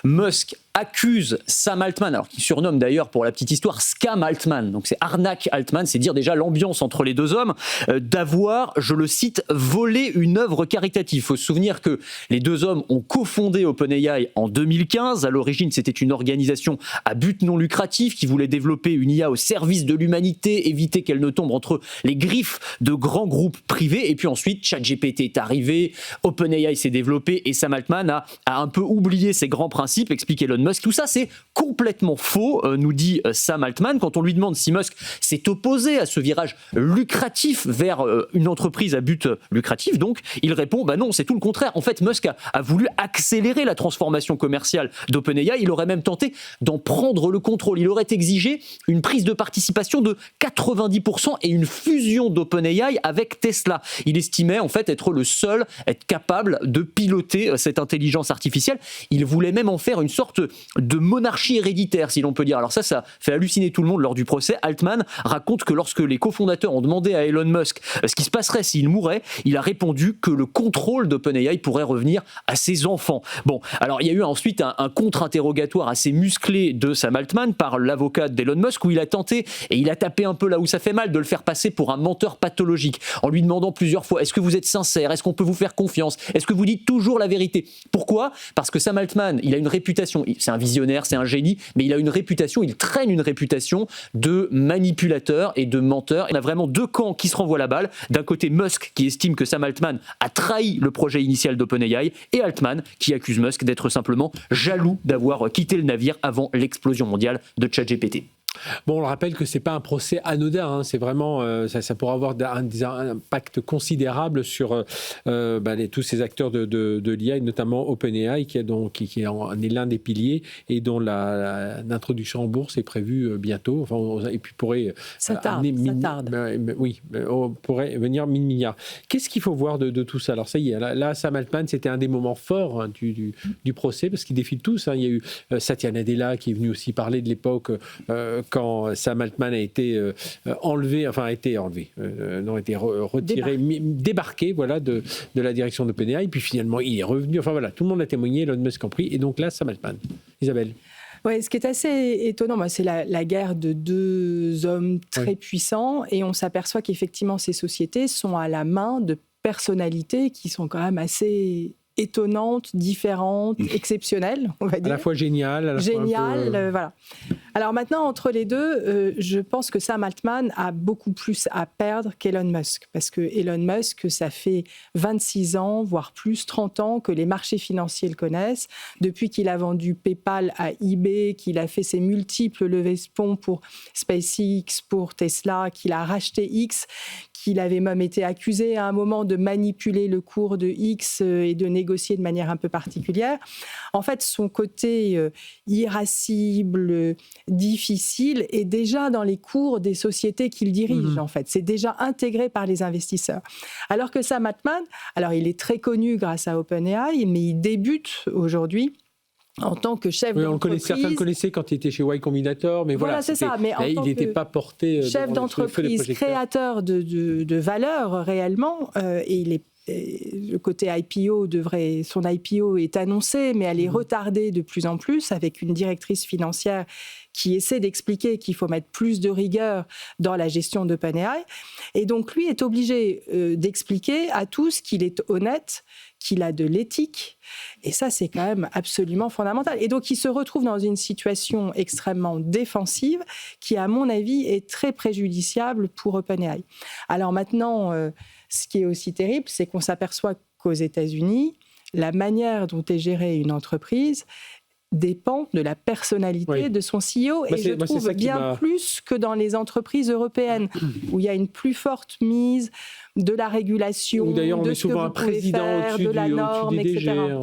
Musk accuse Sam Altman, alors qu'il surnomme d'ailleurs pour la petite histoire Scam Altman, donc c'est arnaque Altman, c'est dire déjà l'ambiance entre les deux hommes, d'avoir, je le cite, volé une œuvre caritative. Il faut se souvenir que les deux hommes ont cofondé OpenAI en 2015. À l'origine, c'était une organisation à but non lucratif qui voulait développer une IA au service de l'humanité, éviter qu'elle ne tombe entre les griffes de grands groupes privés. Et puis ensuite, ChatGPT est arrivé, OpenAI s'est développé et Sam Altman a un peu oublié ses grands principes, explique Elon Musk. Tout ça, c'est complètement faux, nous dit Sam Altman. Quand on lui demande si Musk s'est opposé à ce virage lucratif vers une entreprise à but lucratif, donc, il répond, non, c'est tout le contraire. En fait, Musk a voulu accélérer la transformation commerciale d'OpenAI. Il aurait même tenté d'en prendre le contrôle. Il aurait exigé une prise de participation de 90% et une fusion d'OpenAI avec Tesla. Il estimait, en fait, être le seul, être capable de piloter cette intelligence artificielle. Il voulait même en faire une sorte de monarchie héréditaire, si l'on peut dire. Alors ça fait halluciner tout le monde lors du procès. Altman raconte que lorsque les cofondateurs ont demandé à Elon Musk ce qui se passerait s'il mourait, il a répondu que le contrôle d'OpenAI pourrait revenir à ses enfants. Bon, alors il y a eu ensuite un contre-interrogatoire assez musclé de Sam Altman par l'avocat d'Elon Musk où il a tenté, et il a tapé un peu là où ça fait mal, de le faire passer pour un menteur pathologique en lui demandant plusieurs fois: est-ce que vous êtes sincère? Est-ce qu'on peut vous faire confiance? Est-ce que vous dites toujours la vérité? Pourquoi? Parce que Sam Altman, il a une réputation, c'est un visionnaire, c'est un génie, mais il a une réputation, il traîne une réputation de manipulateur et de menteur. Il y a vraiment deux camps qui se renvoient la balle. D'un côté, Musk qui estime que Sam Altman a trahi le projet initial d'OpenAI, et Altman qui accuse Musk d'être simplement jaloux d'avoir quitté le navire avant l'explosion mondiale de ChatGPT. Bon, on le rappelle que c'est pas un procès anodin, c'est vraiment, ça pourra avoir un impact considérable sur tous ces acteurs de l'IA, et notamment OpenAI, qui est l'un des piliers et dont l'introduction en bourse est prévue bientôt. Et puis pourrait pourrait venir 1000 milliards. Qu'est-ce qu'il faut voir de tout ça? Alors ça y est, là Sam Altman, c'était un des moments forts du procès, parce qu'ils défilent tous. Il y a eu Satya Nadella qui est venu aussi parler de l'époque quand Sam Altman a été retiré, débarqué de la direction d'OpenAI, puis finalement il est revenu, tout le monde a témoigné, Elon Musk compris, et donc là Sam Altman. Isabelle. Ouais, ce qui est assez étonnant, c'est la guerre de deux hommes très puissants, et on s'aperçoit qu'effectivement ces sociétés sont à la main de personnalités qui sont quand même assez étonnante, différente, exceptionnelle, on va dire. À la fois géniale, à la fois un peu... voilà. Alors maintenant, entre les deux, je pense que Sam Altman a beaucoup plus à perdre qu'Elon Musk. Parce que Elon Musk, ça fait 26 ans, voire plus, 30 ans que les marchés financiers le connaissent. Depuis qu'il a vendu PayPal à eBay, qu'il a fait ses multiples levées de fonds pour SpaceX, pour Tesla, qu'il a racheté X, qu'il avait même été accusé à un moment de manipuler le cours de X et de négocier de manière un peu particulière. En fait, son côté irascible, difficile est déjà dans les cours des sociétés qu'il dirige, en fait. C'est déjà intégré par les investisseurs. Alors que Sam Altman, alors il est très connu grâce à OpenAI, mais il débute aujourd'hui en tant que chef d'entreprise. Certains le connaissaient quand il était chez Y Combinator, mais voilà, c'est ça. Mais il n'était pas porté chef d'entreprise, créateur de valeur réellement, et il est le côté IPO son IPO est annoncé, mais elle est retardée de plus en plus avec une directrice financière qui essaie d'expliquer qu'il faut mettre plus de rigueur dans la gestion d'OpenAI. Et donc, lui est obligé d'expliquer à tous qu'il est honnête, qu'il a de l'éthique. Et ça, c'est quand même absolument fondamental. Et donc, il se retrouve dans une situation extrêmement défensive qui, à mon avis, est très préjudiciable pour OpenAI. Alors maintenant, ce qui est aussi terrible, c'est qu'on s'aperçoit qu'aux États-Unis, la manière dont est gérée une entreprise dépend de la personnalité de son CEO. Et je trouve bien plus que dans les entreprises européennes, où il y a une plus forte mise de la régulation, d'ailleurs on de met souvent un président au-dessus de la norme, des etc. DG.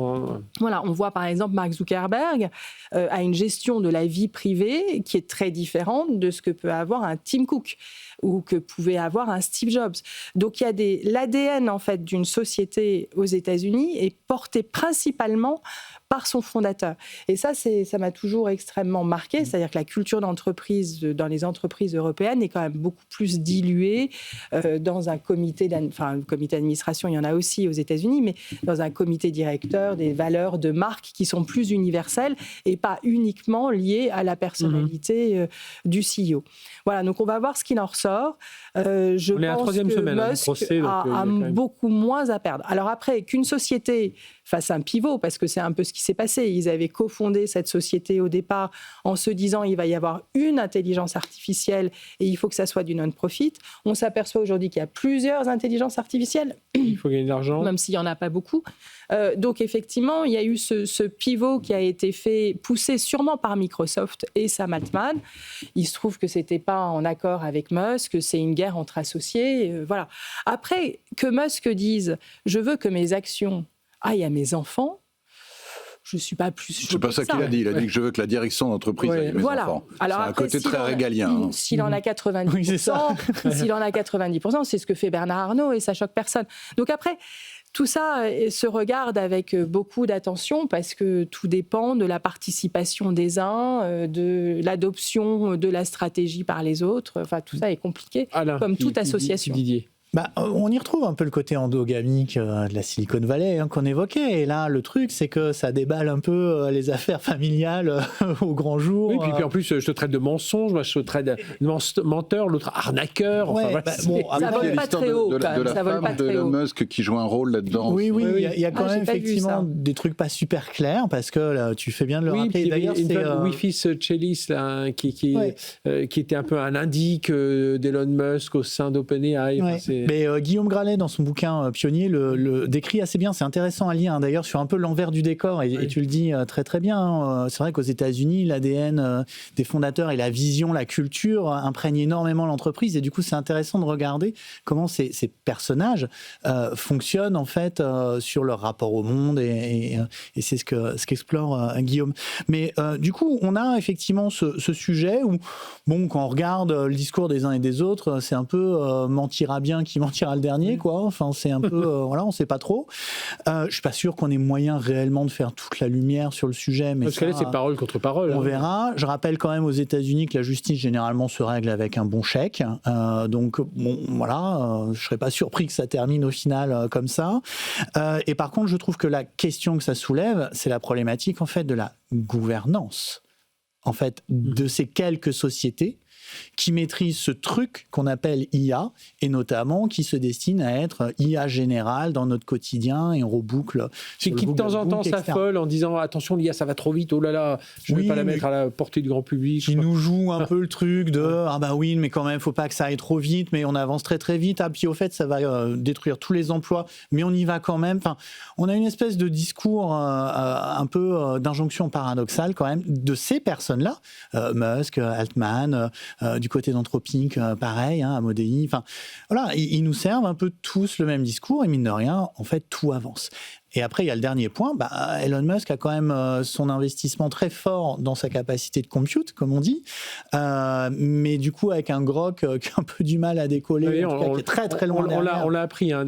Voilà, on voit par exemple Mark Zuckerberg a une gestion de la vie privée qui est très différente de ce que peut avoir un Tim Cook ou que pouvait avoir un Steve Jobs. Donc il y a l'ADN en fait d'une société aux États-Unis est porté principalement par son fondateur. Et ça m'a toujours extrêmement marqué, c'est-à-dire que la culture d'entreprise dans les entreprises européennes est quand même beaucoup plus diluée dans un comité d'administration, il y en a aussi aux États-Unis, mais dans un comité directeur, des valeurs de marque qui sont plus universelles et pas uniquement liées à la personnalité du CEO. Voilà, donc on va voir ce qu'il en ressort. Je pense que Musk a beaucoup moins à perdre. Alors après, qu'une société fasse un pivot, parce que c'est un peu ce qui s'est passé. Ils avaient cofondé cette société au départ en se disant il va y avoir une intelligence artificielle et il faut que ça soit du non-profit. On s'aperçoit aujourd'hui qu'il y a plusieurs intelligences artificielles. Il faut gagner de l'argent. Même s'il n'y en a pas beaucoup. Donc effectivement, il y a eu ce pivot qui a été fait, poussé sûrement par Microsoft et Sam Altman. Il se trouve que ce n'était pas en accord avec Musk, que c'est une guerre entre associés. Voilà. Après, que Musk dise « je veux que mes actions aillent à mes enfants », je ne suis pas plus... C'est pas ça qu'il a dit. Il a dit que je veux que la direction d'entreprise aille à mes enfants. Alors c'est après, un côté très régalien. S'il en a 90%, s'il en a 90%, c'est ce que fait Bernard Arnault et ça choque personne. Donc après, tout ça se regarde avec beaucoup d'attention parce que tout dépend de la participation des uns, de l'adoption de la stratégie par les autres. Enfin, tout ça est compliqué, comme toute association. Didier. On y retrouve un peu le côté endogamique de la Silicon Valley qu'on évoquait. Et là, le truc, c'est que ça déballe un peu les affaires familiales au grand jour. Oui, puis en plus, je te traite de mensonge, moi je te traite de menteur, l'autre arnaqueur. Ouais, ça vole pas très haut. De la femme de Elon Musk qui joue un rôle là-dedans. Oui, il y a quand même effectivement des trucs pas super clairs parce que là, tu fais bien de le rappeler. D'ailleurs, c'est Wi-Fi Chellis qui était un peu un indique d'Elon Musk au sein d'OpenAI. Mais Guillaume Gralet, dans son bouquin Pionnier, le décrit assez bien. C'est intéressant à lire, d'ailleurs, sur un peu l'envers du décor. Et tu le dis très très bien. C'est vrai qu'aux États-Unis, l'ADN des fondateurs et la vision, la culture imprègnent énormément l'entreprise. Et du coup, c'est intéressant de regarder comment ces personnages fonctionnent en fait sur leur rapport au monde. Et c'est ce qu'explore Guillaume. Mais du coup, on a effectivement ce sujet où, quand on regarde le discours des uns et des autres, c'est un peu mentira bien qui mentira le dernier, quoi. Enfin, c'est un peu, on sait pas trop. Je suis pas sûr qu'on ait moyen réellement de faire toute la lumière sur le sujet, mais parce que là, c'est parole contre parole. On verra. Je rappelle quand même aux États-Unis que la justice généralement se règle avec un bon chèque. Donc, je serais pas surpris que ça termine au final comme ça. Et par contre, je trouve que la question que ça soulève, c'est la problématique en fait de la gouvernance, en fait, de ces quelques sociétés. qui maîtrise ce truc qu'on appelle IA, et notamment qui se destine à être IA générale dans notre quotidien, et on reboucle. Qui de temps en temps s'affole en disant attention l'IA ça va trop vite, oh là là, je ne vais pas la mettre à la portée du grand public. Qui nous joue un peu le truc de ah bah oui, mais quand même, faut pas que ça aille trop vite, mais on avance très très vite. Ah, puis au fait, ça va détruire tous les emplois, mais on y va quand même. Enfin, on a une espèce de discours un peu d'injonction paradoxale quand même de ces personnes-là, Musk, Altman, du côté d'Anthropic, pareil, hein, Amodei. Enfin, voilà, ils nous servent un peu tous le même discours et mine de rien, en fait, tout avance. Et après, il y a le dernier point. Elon Musk a quand même son investissement très fort dans sa capacité de compute, comme on dit. Mais du coup, avec un Grok qui a un peu du mal à décoller, oui, qui est très très loin derrière. On l'a appris. Hein,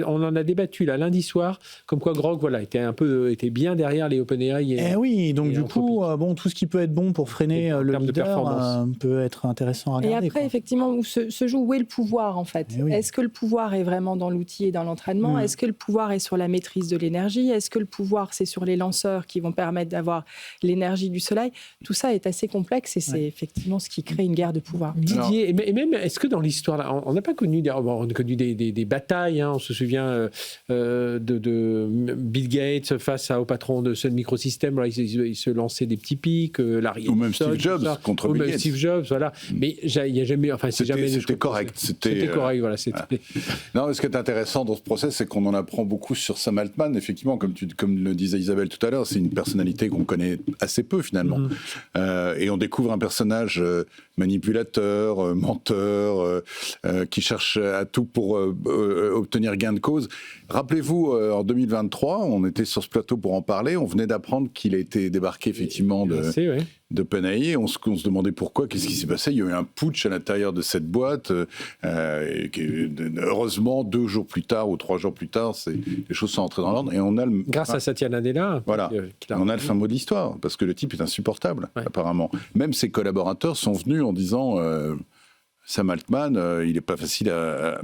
on en a débattu là, lundi soir, comme quoi Grok était bien derrière les OpenAI. Et oui, donc du coup, tout ce qui peut être bon pour freiner le leader peut être intéressant à regarder. Et après, effectivement, où se joue où est le pouvoir, en fait. Est-ce que le pouvoir est vraiment dans l'outil et dans l'entraînement ? Est-ce que le pouvoir est sur la maîtrise de l'énergie ? Est-ce que le pouvoir, c'est sur les lanceurs qui vont permettre d'avoir l'énergie du soleil ? Tout ça est assez complexe et c'est effectivement ce qui crée une guerre de pouvoir. Didier, et même, est-ce que dans l'histoire, là, on n'a pas connu, on a connu des batailles, hein, on se souvient de Bill Gates face au patron de Sun Microsystems, là, il se lançait des petits pics, Larry ou même Steve Jobs contre Bill Gates. Steve Jobs, voilà. Mais il n'y a jamais... Enfin, c'était correct. C'était correct, voilà. Non, ce qui est intéressant dans ce process, c'est qu'on en apprend beaucoup sur Sam Altman. Effectivement, comme le disait Isabelle tout à l'heure, c'est une personnalité qu'on connaît assez peu finalement. Et on découvre un personnage manipulateur, menteur, qui cherche à tout pour obtenir gain de cause. Rappelez-vous, en 2023, on était sur ce plateau pour en parler, on venait d'apprendre qu'il a été débarqué effectivement d'OpenAI, on se demandait pourquoi, qu'est-ce qui s'est passé. Il y a eu un putsch à l'intérieur de cette boîte. Heureusement, 2 jours plus tard ou 3 jours plus tard, les choses sont entrées dans l'ordre. Et on a grâce à Satya Nadella. Voilà. On a le fin mot de l'histoire, parce que le type est insupportable, apparemment. Même ses collaborateurs sont venus en disant Sam Altman, il n'est pas facile à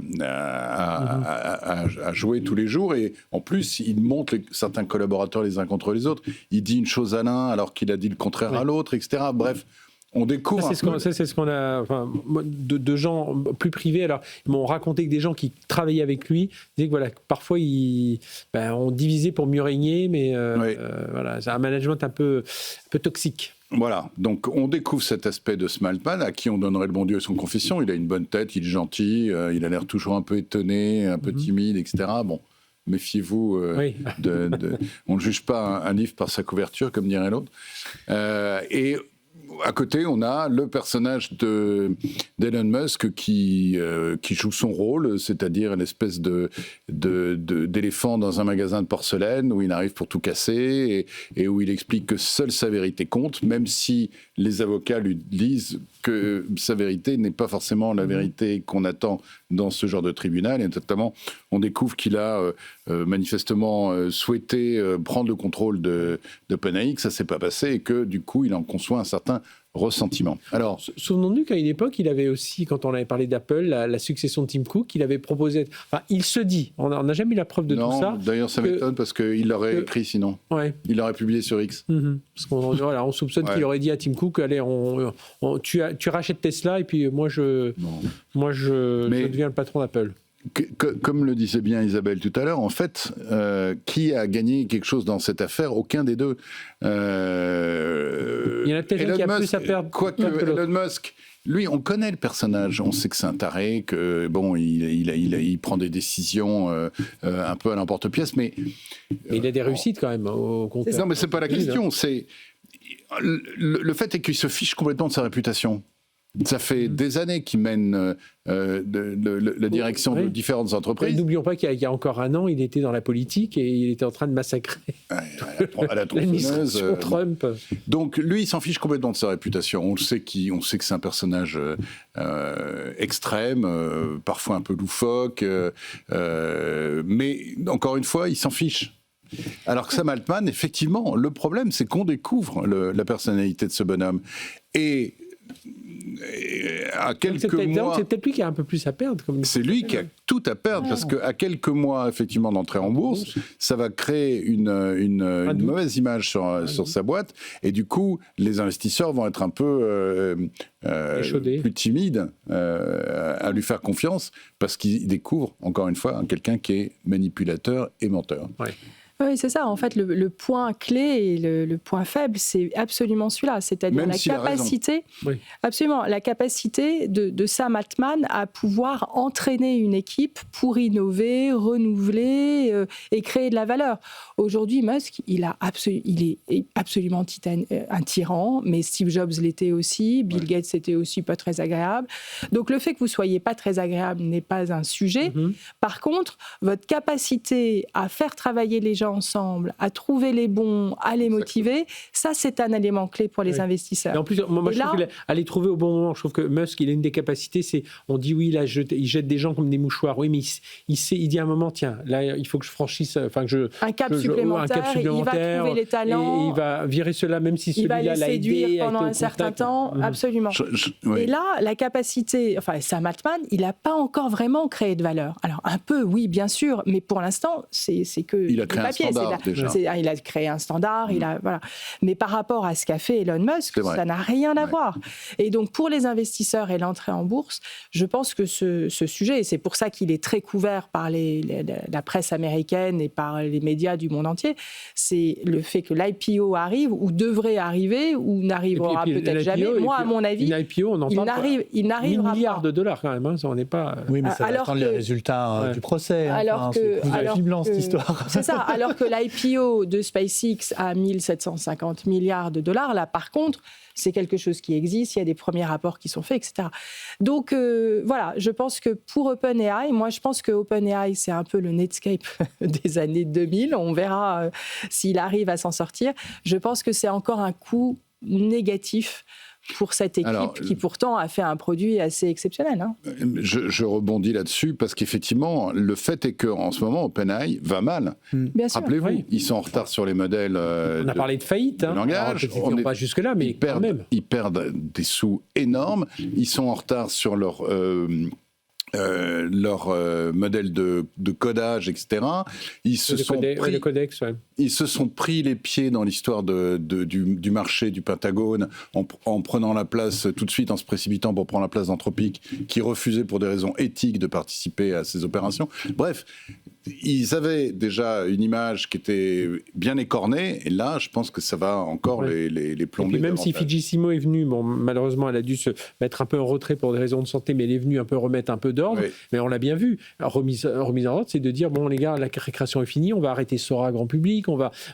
jouer tous les jours. Et en plus, il monte certains collaborateurs les uns contre les autres. Il dit une chose à l'un alors qu'il a dit le contraire à l'autre, etc. Bref. On découvre. C'est ce qu'on a. Enfin, de gens plus privés. Alors, ils m'ont raconté que des gens qui travaillaient avec lui disaient que voilà, parfois on divisait pour mieux régner, mais voilà, c'est un management un peu toxique. Voilà, donc on découvre cet aspect de Sam Altman à qui on donnerait le bon Dieu à son confession. Il a une bonne tête, il est gentil, il a l'air toujours un peu étonné, un peu timide, etc. Bon, méfiez-vous, on ne juge pas un livre par sa couverture, comme dirait l'autre. Et à côté, on a le personnage d'Elon Musk qui joue son rôle, c'est-à-dire une espèce d'éléphant dans un magasin de porcelaine où il arrive pour tout casser et où il explique que seule sa vérité compte, même si les avocats lui disent que sa vérité n'est pas forcément la vérité qu'on attend dans ce genre de tribunal. Et notamment, on découvre qu'il a manifestement souhaité prendre le contrôle d'OpenAI, que ça ne s'est pas passé et que du coup, il en conçoit un certain ressentiment. Alors, souvenons-nous qu'à une époque, il avait aussi, quand on avait parlé d'Apple, la succession de Tim Cook, il avait proposé... Enfin, il se dit, on n'a jamais eu la preuve de tout ça. D'ailleurs, ça m'étonne parce qu'il l'aurait écrit sinon. Ouais. Il l'aurait publié sur X. Parce qu'on soupçonne qu'il aurait dit à Tim Cook, allez, tu rachètes Tesla et puis moi je deviens le patron d'Apple. Comme le disait bien Isabelle tout à l'heure, en fait, qui a gagné quelque chose dans cette affaire ? Aucun des deux. Il y en a peut-être un qui a plus à perdre. Quoique Elon Musk, lui, on connaît le personnage, on sait que c'est un taré, que bon, il prend des décisions un peu à l'emporte-pièce, mais il a des réussites quand même au compteur. Non, mais c'est pas la question. C'est le fait est qu'il se fiche complètement de sa réputation. Ça fait des années qu'il mène la direction de différentes entreprises. N'oublions pas qu'il y a encore un an, il était dans la politique et il était en train de massacrer à la l'administration Trump. Donc lui, il s'en fiche complètement de sa réputation. On sait que c'est un personnage extrême, parfois un peu loufoque, mais encore une fois, il s'en fiche. Alors que Sam Altman, effectivement, le problème, c'est qu'on découvre la personnalité de ce bonhomme. Et à quelques mois... C'est peut-être lui qui a un peu plus à perdre. C'est lui qui a tout à perdre, parce qu'à quelques mois, effectivement, d'entrée en bourse, ça va créer une mauvaise image sur sa boîte, et du coup, les investisseurs vont être un peu plus timides à lui faire confiance, parce qu'ils découvrent, encore une fois, quelqu'un qui est manipulateur et menteur. Ouais. Oui, c'est ça. En fait, le point clé et le point faible, c'est absolument celui-là. C'est-à-dire la capacité, absolument, la capacité de Sam Altman à pouvoir entraîner une équipe pour innover, renouveler et créer de la valeur. Aujourd'hui, Musk, il est absolument un tyran, mais Steve Jobs l'était aussi, Bill Gates était aussi pas très agréable. Donc, le fait que vous soyez pas très agréable n'est pas un sujet. Par contre, votre capacité à faire travailler les gens ensemble, à trouver les bons, à les motiver, ça c'est un élément clé pour les investisseurs. Et en plus, moi je trouve qu'à les trouver au bon moment, je trouve que Musk, il a une des capacités, c'est, on dit oui, là, il jette des gens comme des mouchoirs, oui, mais il dit à un moment, tiens, là, il faut que je franchisse, un cap supplémentaire, il va trouver les talents, et il va virer cela, même si celui-là l'a aidé, il va les séduire pendant un certain temps, absolument. Et là, la capacité, Sam Altman, il n'a pas encore vraiment créé de valeur. Alors un peu, oui, bien sûr, mais pour l'instant, c'est que il a créé un standard, déjà. Il a créé un standard, voilà. Mais par rapport à ce qu'a fait Elon Musk, ça n'a rien à voir. Et donc, pour les investisseurs et l'entrée en bourse, je pense que ce sujet, et c'est pour ça qu'il est très couvert par la presse américaine et par les médias du monde entier, c'est le fait que l'IPO arrive, ou devrait arriver, ou n'arrivera peut-être jamais. Moi, à mon avis, il n'arrivera pas. Milliards de dollars quand même, on n'est pas... Oui, mais ça va attendre les résultats du procès. C'est fiblant, cette histoire. C'est ça, alors que l'IPO de SpaceX à 1750 milliards de dollars, là, par contre, c'est quelque chose qui existe, il y a des premiers rapports qui sont faits, etc. Donc, voilà, je pense que pour OpenAI, moi, je pense que OpenAI, c'est un peu le Netscape des années 2000. On verra s'il arrive à s'en sortir. Je pense que c'est encore un coup négatif pour cette équipe qui pourtant a fait un produit assez exceptionnel. Je rebondis là-dessus parce qu'effectivement, le fait est qu'en ce moment, OpenAI va mal. Bien sûr. Rappelez-vous, ils sont en retard sur les modèles on a parlé de faillite. De langage. On n'est pas jusque-là, mais quand même. Ils perdent des sous énormes. Ils sont en retard sur leur modèle de codage, etc. Ils se sont pris les pieds dans l'histoire du marché du Pentagone en prenant la place tout de suite, en se précipitant pour prendre la place d'Anthropic, qui refusait pour des raisons éthiques de participer à ces opérations. Bref, ils avaient déjà une image qui était bien écornée, et là, je pense que ça va encore les plomber. Et puis même si Fujifilm est venue, malheureusement, elle a dû se mettre un peu en retrait pour des raisons de santé, mais elle est venue un peu remettre un peu d'ordre. Mais on l'a bien vu. Remise en ordre, c'est de dire, bon les gars, la récréation est finie, on va arrêter Sora grand public,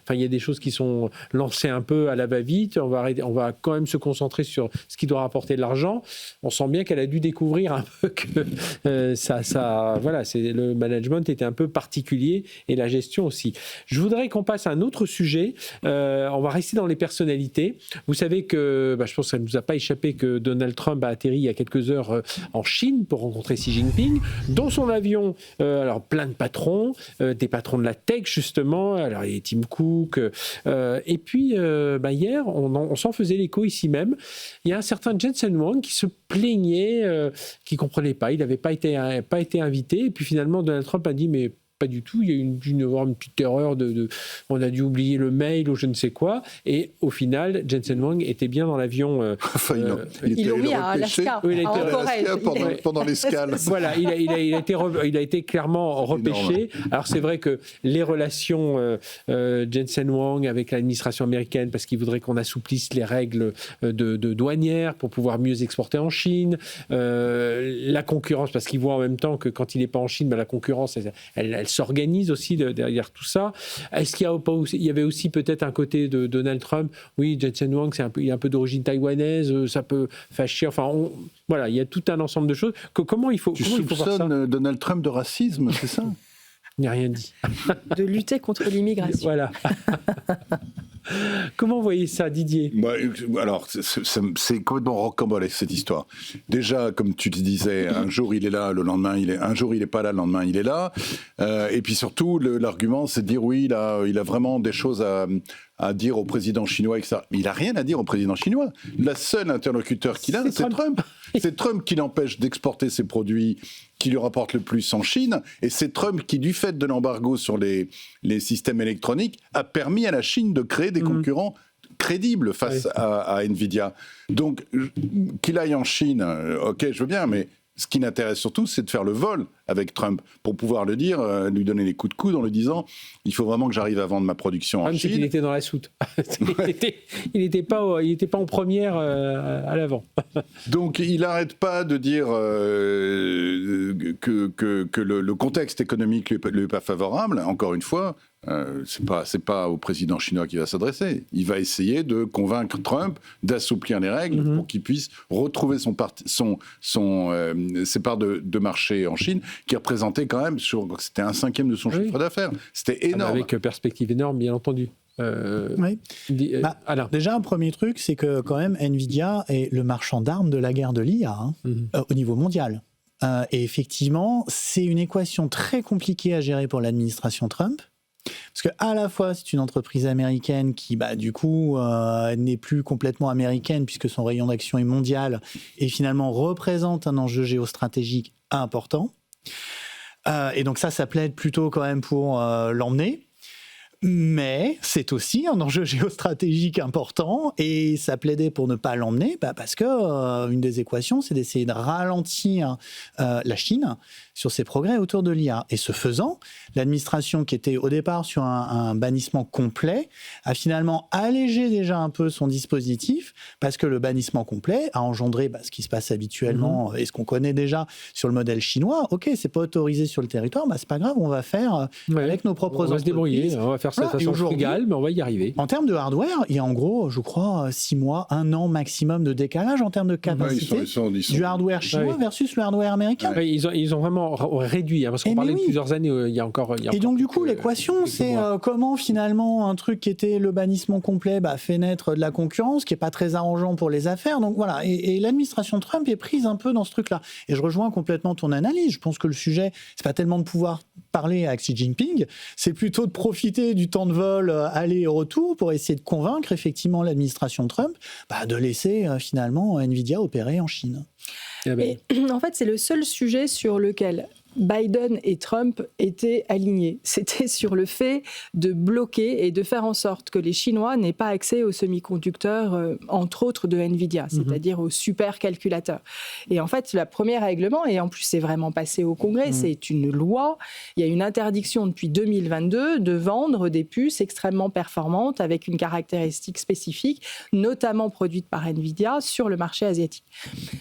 il y a des choses qui sont lancées un peu à la va-vite, on va quand même se concentrer sur ce qui doit rapporter de l'argent. On sent bien qu'elle a dû découvrir un peu que le management était un peu particulier et la gestion aussi. Je voudrais qu'on passe à un autre sujet. On va rester dans les personnalités. Vous savez que, je pense que ça ne nous a pas échappé que Donald Trump a atterri il y a quelques heures en Chine pour rencontrer Xi Jinping. Dans son avion, plein de patrons, des patrons de la tech justement, alors il y a Tim Cook, et puis hier, on s'en faisait l'écho ici même, il y a un certain Jensen Huang qui se plaignait, qui ne comprenait pas, il n'avait pas été invité, et puis finalement Donald Trump a dit mais pas du tout, il y a une petite erreur on a dû oublier le mail ou je ne sais quoi, et au final Jensen Huang était bien dans l'avion. Ils l'ont mis à Alaska, en Corrèze. Pendant l'escale. Voilà, il a été clairement repêché. Alors c'est vrai que les relations Jensen Huang avec l'administration américaine, parce qu'il voudrait qu'on assouplisse les règles de douanières pour pouvoir mieux exporter en Chine, la concurrence, parce qu'il voit en même temps que quand il n'est pas en Chine, la concurrence, elle s'organise aussi derrière tout ça. Est-ce qu'il y avait aussi peut-être un côté de Donald Trump? Oui, Jensen Huang, il est un peu d'origine taïwanaise, ça peut fâcher. Voilà, il y a tout un ensemble de choses. Comment il faut voir ça? Donald Trump de racisme, c'est ça? Il n'y a rien dit. De lutter contre l'immigration. Voilà. Comment vous voyez ça, Didier? Alors, c'est complètement rocambolesque cette histoire. Déjà, comme tu te disais, un jour il est là, le lendemain un jour il n'est pas là, le lendemain il est là. Et puis surtout, l'argument, c'est de dire oui, il a vraiment des choses à dire au président chinois, etc. Mais il n'a rien à dire au président chinois. Le seul interlocuteur qu'il a, c'est Trump. C'est Trump qui l'empêche d'exporter ses produits qui lui rapportent le plus en Chine. Et c'est Trump qui, du fait de l'embargo sur les systèmes électroniques, a permis à la Chine de créer des concurrents crédibles face à Nvidia. Donc, qu'il aille en Chine, ok, je veux bien, mais ce qui l'intéresse surtout, c'est de faire le vol avec Trump pour pouvoir le dire, lui donner les coups de coude en lui disant « il faut vraiment que j'arrive à vendre ma production en Chine ». Il était dans la soute. il n'était pas en première à l'avant. Donc il n'arrête pas de dire que le contexte économique lui est pas favorable. Encore une fois, c'est pas au président chinois qu'il va s'adresser. Il va essayer de convaincre Trump d'assouplir les règles pour qu'il puisse retrouver ses parts de marché en Chine, qui représentait quand même, c'était 1/5 de son chiffre d'affaires. C'était énorme. Avec perspective énorme, bien entendu. Déjà, un premier truc, c'est que quand même, Nvidia est le marchand d'armes de la guerre de l'IA au niveau mondial. Et effectivement, c'est une équation très compliquée à gérer pour l'administration Trump. Parce qu'à la fois, c'est une entreprise américaine qui, du coup, n'est plus complètement américaine puisque son rayon d'action est mondial et finalement représente un enjeu géostratégique important. Et donc ça plaide plutôt quand même pour l'emmener. Mais c'est aussi un enjeu géostratégique important et ça plaidait pour ne pas l'emmener parce que une des équations, c'est d'essayer de ralentir la Chine sur ses progrès autour de l'IA. Et ce faisant, l'administration qui était au départ sur un bannissement complet a finalement allégé déjà un peu son dispositif parce que le bannissement complet a engendré ce qui se passe habituellement et ce qu'on connaît déjà sur le modèle chinois. Ok, c'est pas autorisé sur le territoire, c'est pas grave, on va faire avec nos propres entreprises. On va se débrouiller, on va faire ça de façon frugale, mais on va y arriver. En termes de hardware, il y a en gros, je crois, 6 mois, 1 an maximum de décalage en termes de capacité du hardware chinois versus le hardware américain. Ils ont vraiment réduit, parce qu'on parlait de plusieurs années, il y a encore... Et donc du coup, l'équation, c'est comment finalement un truc qui était le bannissement complet fait naître de la concurrence, qui n'est pas très arrangeant pour les affaires. Donc voilà, et l'administration Trump est prise un peu dans ce truc-là. Et je rejoins complètement ton analyse. Je pense que le sujet, c'est pas tellement de pouvoir parler à Xi Jinping, c'est plutôt de profiter du temps de vol aller et retour pour essayer de convaincre effectivement l'administration Trump de laisser finalement Nvidia opérer en Chine. Et, en fait, c'est le seul sujet sur lequel Biden et Trump étaient alignés. C'était sur le fait de bloquer et de faire en sorte que les Chinois n'aient pas accès aux semi-conducteurs, entre autres de Nvidia, c'est-à-dire aux supercalculateurs. Et en fait, le premier règlement, et en plus c'est vraiment passé au Congrès, c'est une loi, il y a une interdiction depuis 2022 de vendre des puces extrêmement performantes avec une caractéristique spécifique, notamment produite par Nvidia, sur le marché asiatique.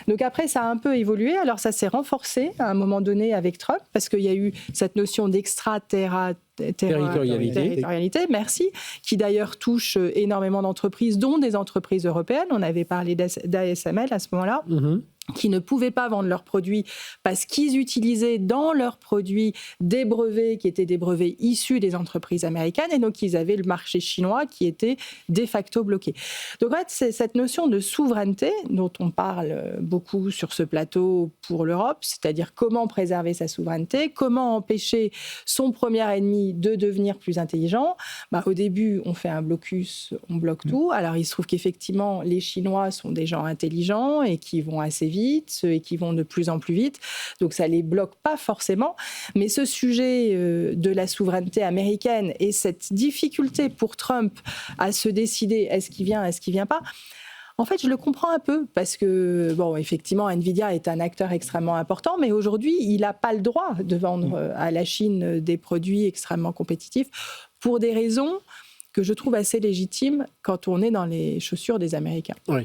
Donc après, ça a un peu évolué, alors ça s'est renforcé à un moment donné avec Trump, parce qu'il y a eu cette notion d'extraterritorialité, merci, qui d'ailleurs touche énormément d'entreprises, dont des entreprises européennes. On avait parlé d'ASML à ce moment-là. Qui ne pouvaient pas vendre leurs produits parce qu'ils utilisaient dans leurs produits des brevets qui étaient des brevets issus des entreprises américaines, et donc ils avaient le marché chinois qui était de facto bloqué. Donc en fait, c'est cette notion de souveraineté dont on parle beaucoup sur ce plateau pour l'Europe, c'est-à-dire comment préserver sa souveraineté, comment empêcher son premier ennemi de devenir plus intelligent. Au début, on fait un blocus, on bloque tout. Alors il se trouve qu'effectivement, les Chinois sont des gens intelligents et qui vont assez vite et qui vont de plus en plus vite. Donc ça ne les bloque pas forcément. Mais ce sujet de la souveraineté américaine et cette difficulté pour Trump à se décider est-ce qu'il vient, est-ce qu'il ne vient pas, en fait, je le comprends un peu parce que, effectivement, Nvidia est un acteur extrêmement important, mais aujourd'hui, il n'a pas le droit de vendre à la Chine des produits extrêmement compétitifs pour des raisons que je trouve assez légitimes quand on est dans les chaussures des Américains. Oui.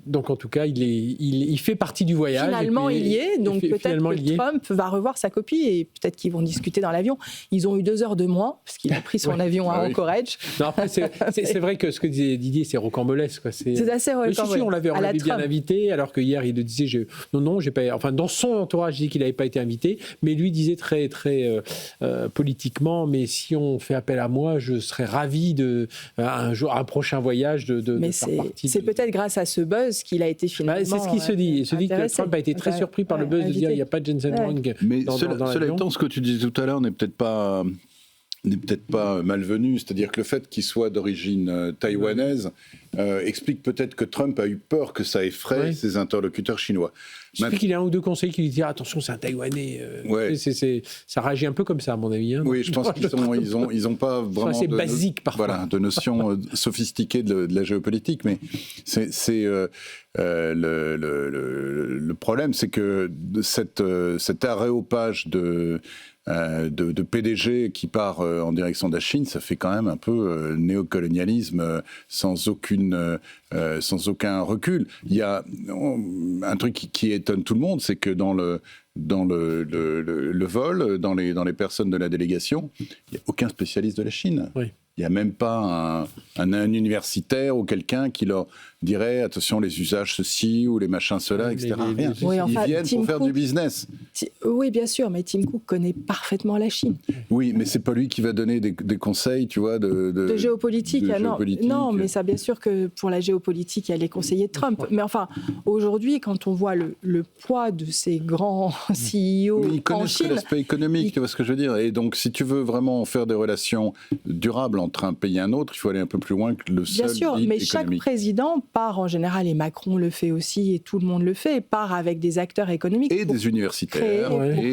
Donc, en tout cas, il fait partie du voyage. Finalement, il y est. Donc, peut-être que Trump va revoir sa copie et peut-être qu'ils vont discuter dans l'avion. Ils ont eu 2 heures de moins parce qu'il a pris son avion à Anchorage. Non, après, c'est vrai que ce que disait Didier, c'est rocambolesque. C'est assez rocambolesque. Si, on l'avait bien invité, alors que hier, il le disait, non, j'ai pas... Enfin, dans son entourage, il dit qu'il n'avait pas été invité, mais lui disait très, très politiquement, mais si on fait appel à moi, je serais ravi un prochain voyage de mais faire partie. C'est peut-être grâce à ce buzz qu'il a été finalement. C'est ce qui se dit. Il se dit que Trump a été très surpris par le buzz de dire il n'y a pas de Jensen Huang dans l'avion. Mais cela étant, ce que tu disais tout à l'heure n'est peut-être pas n'est peut-être pas malvenu, c'est-à-dire que le fait qu'il soit d'origine taïwanaise explique peut-être que Trump a eu peur que ça effraie ses interlocuteurs chinois. Je sais qu'il y a un ou deux conseillers qui lui disent attention, c'est un Taïwanais. Ça réagit un peu comme ça, à mon avis. Hein. Oui, je pense qu'ils ont pas vraiment assez basique parfois. Voilà, de notions sophistiquées de la géopolitique, mais le problème, c'est que cet aréopage de PDG qui part en direction de la Chine, ça fait quand même un peu néocolonialisme sans aucun recul. Il y a un truc qui étonne tout le monde, c'est que dans le vol, dans les personnes de la délégation, il n'y a aucun spécialiste de la Chine. Oui. Il n'y a même pas un universitaire ou quelqu'un qui leur dirait attention les usages ceci ou les machins cela, etc. Rien. Ils viennent pour faire du business. Oui, bien sûr, mais Tim Cook connaît parfaitement la Chine. Oui, mais c'est pas lui qui va donner des conseils, tu vois, de géopolitique. Non, mais ça, bien sûr que pour la géopolitique, il y a les conseillers de Trump. Mais enfin, aujourd'hui, quand on voit le poids de ces grands CEO ils connaissent en Chine, l'aspect économique, tu vois ce que je veux dire. Et donc, si tu veux vraiment faire des relations durables entre un pays et un autre, il faut aller un peu plus loin que le seul bien sûr, mais chaque président part en général, et Macron le fait aussi, et tout le monde le fait, part avec des acteurs économiques. Et des universitaires.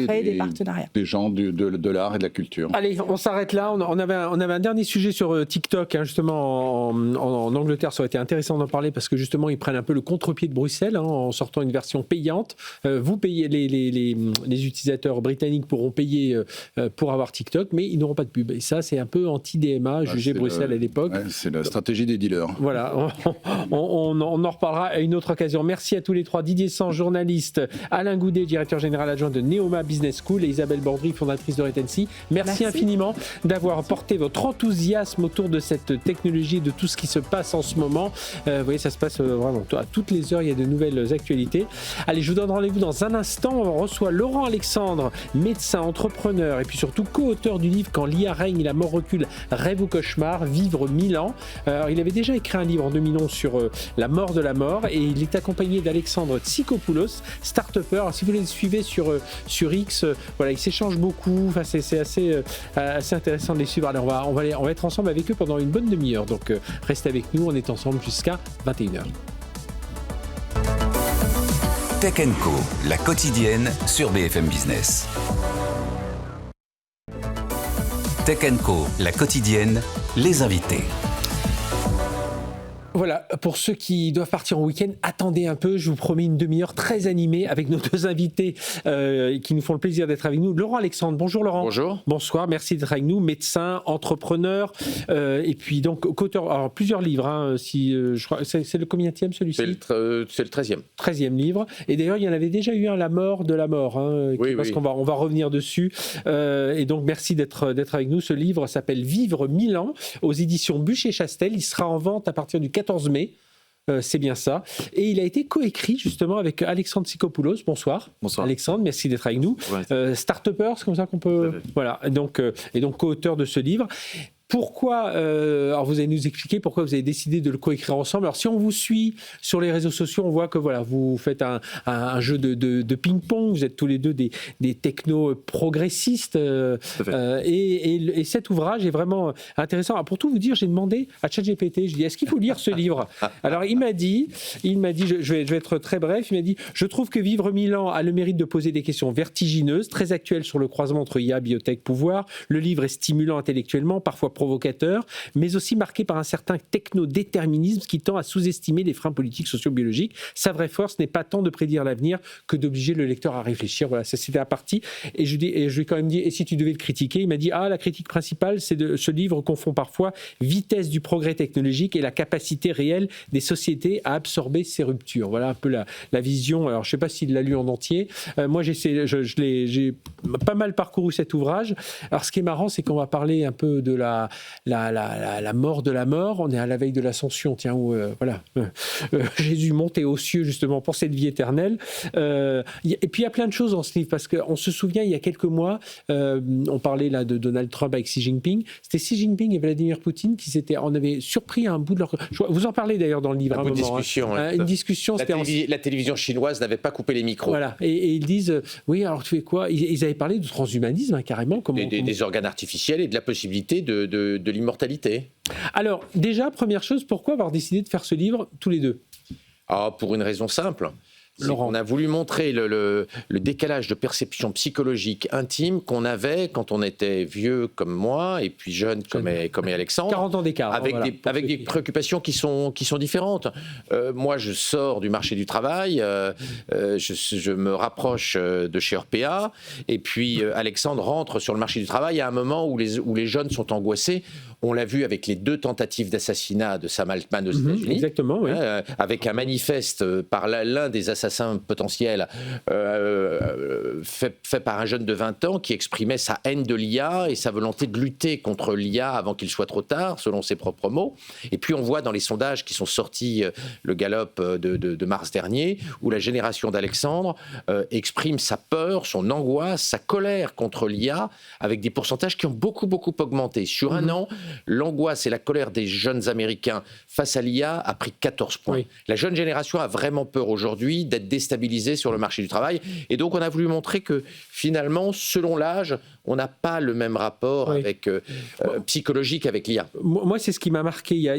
Créer des partenariats. Des gens de l'art et de la culture. Allez, on s'arrête là. On avait un dernier sujet sur TikTok, hein, justement, en Angleterre. Ça aurait été intéressant d'en parler parce que justement, ils prennent un peu le contre-pied de Bruxelles en sortant une version payante. Vous payez, les utilisateurs britanniques pourront payer pour avoir TikTok, mais ils n'auront pas de pub. Et ça, c'est un peu anti-DMA, jugé Bruxelles à l'époque. Ouais, c'est la stratégie des dealers. Voilà, on en reparlera à une autre occasion. Merci à tous les trois. Didier Sans, journaliste, Alain Goudet, directeur général adjoint de Neoma Business School, et Isabelle Bordry, fondatrice de Retency. Merci infiniment d'avoir porté votre enthousiasme autour de cette technologie et de tout ce qui se passe en ce moment. Vous voyez, ça se passe vraiment à toutes les heures, il y a de nouvelles actualités. Allez, je vous donne rendez-vous dans un instant. On reçoit Laurent Alexandre, médecin, entrepreneur et puis surtout co-auteur du livre Quand l'IA règne, la mort recule, rêve ou cauchemar, vivre 1000 ans. Il avait déjà écrit un livre en 2011 sur la mort de la mort et il est accompagné d'Alexandre Tsikopoulos, start-upper. Alors, si vous les suivez sur X, voilà, ils s'échangent beaucoup. Enfin, c'est assez intéressant de les suivre. Alors, on va être ensemble avec eux pendant une bonne demi-heure. Donc, restez avec nous. On est ensemble jusqu'à 21h. Tech & Co, la quotidienne sur BFM Business. Tech & Co, la quotidienne, les invités. Voilà, pour ceux qui doivent partir en week-end, attendez un peu, je vous promets une demi-heure très animée avec nos deux invités qui nous font le plaisir d'être avec nous. Laurent Alexandre, bonjour Laurent. Bonjour. Bonsoir, merci d'être avec nous, médecin, entrepreneur, et puis donc co-auteur, alors plusieurs livres, hein, je crois, c'est le combienième celui-ci ? C'est le 13e. 13e livre, et d'ailleurs il y en avait déjà eu un, La mort de la mort, hein, parce qu'on va revenir dessus, et donc merci d'être avec nous. Ce livre s'appelle Vivre 1000 ans, aux éditions Bucher-Chastel, il sera en vente à partir du 14 mai. C'est bien ça. Et il a été coécrit justement avec Alexandre Tsikopoulos. Bonsoir. Bonsoir. Alexandre, merci d'être avec nous. Start-upper, c'est comme ça qu'on peut... Voilà, et donc co-auteur de ce livre. Pourquoi, alors vous allez nous expliquer pourquoi vous avez décidé de le coécrire ensemble. Alors si on vous suit sur les réseaux sociaux, on voit que voilà, vous faites un jeu de ping-pong, vous êtes tous les deux des technos progressistes, et cet ouvrage est vraiment intéressant. Alors, pour tout vous dire, j'ai demandé à ChatGPT, je dis est-ce qu'il faut lire ce livre ? Alors il m'a dit, je vais être très bref, il m'a dit je trouve que Vivre 1000 ans a le mérite de poser des questions vertigineuses, très actuelles sur le croisement entre IA, biotech, pouvoir. Le livre est stimulant intellectuellement, parfois provocateur, mais aussi marqué par un certain techno-déterminisme qui tend à sous-estimer les freins politiques socio-biologiques. Sa vraie force n'est pas tant de prédire l'avenir que d'obliger le lecteur à réfléchir. Voilà, ça c'était la partie. Et je lui ai quand même dit, et si tu devais le critiquer ? Il m'a dit, la critique principale, c'est de ce livre confond parfois vitesse du progrès technologique et la capacité réelle des sociétés à absorber ces ruptures. Voilà un peu la vision. Alors, je ne sais pas s'il l'a lu en entier. Moi, j'ai pas mal parcouru cet ouvrage. Alors, ce qui est marrant, c'est qu'on va parler un peu de la mort de la mort. On est à la veille de l'ascension, tiens, où Jésus montait aux cieux justement pour cette vie éternelle. Et puis il y a plein de choses dans ce livre, parce qu'on se souvient, il y a quelques mois, on parlait là de Donald Trump avec Xi Jinping. C'était Xi Jinping et Vladimir Poutine on avait surpris à un bout de leur... Vous en parlez d'ailleurs dans le livre. Une discussion. Une discussion. La télévision chinoise n'avait pas coupé les micros. Voilà. Et ils disent, oui, alors tu fais quoi ? Ils avez parlé de transhumanisme, carrément. Des organes artificiels et de la possibilité de l'immortalité. Alors, déjà, première chose, pourquoi avoir décidé de faire ce livre tous les deux ? Pour une raison simple. Laurent. On a voulu montrer le décalage de perception psychologique intime qu'on avait quand on était vieux comme moi et puis jeune comme Alexandre. 40 ans d'écart. Avec des préoccupations qui sont différentes. Moi, je sors du marché du travail, je me rapproche de chez Orpea et puis Alexandre rentre sur le marché du travail à un moment où les jeunes sont angoissés. On l'a vu avec les 2 tentatives d'assassinat de Sam Altman aux États-Unis. Exactement, oui. Avec un manifeste par l'un des assassins potentiels fait par un jeune de 20 ans qui exprimait sa haine de l'IA et sa volonté de lutter contre l'IA avant qu'il soit trop tard, selon ses propres mots. Et puis on voit dans les sondages qui sont sortis, le Gallup de mars dernier, où la génération d'Alexandre exprime sa peur, son angoisse, sa colère contre l'IA, avec des pourcentages qui ont beaucoup augmenté. Sur un an, l'angoisse et la colère des jeunes Américains face à l'IA a pris 14 points. Oui. La jeune génération a vraiment peur aujourd'hui d'être déstabilisée sur le marché du travail. Et donc, on a voulu montrer que finalement, selon l'âge, on n'a pas le même rapport psychologique avec l'IA. Moi, c'est ce qui m'a marqué. Il y a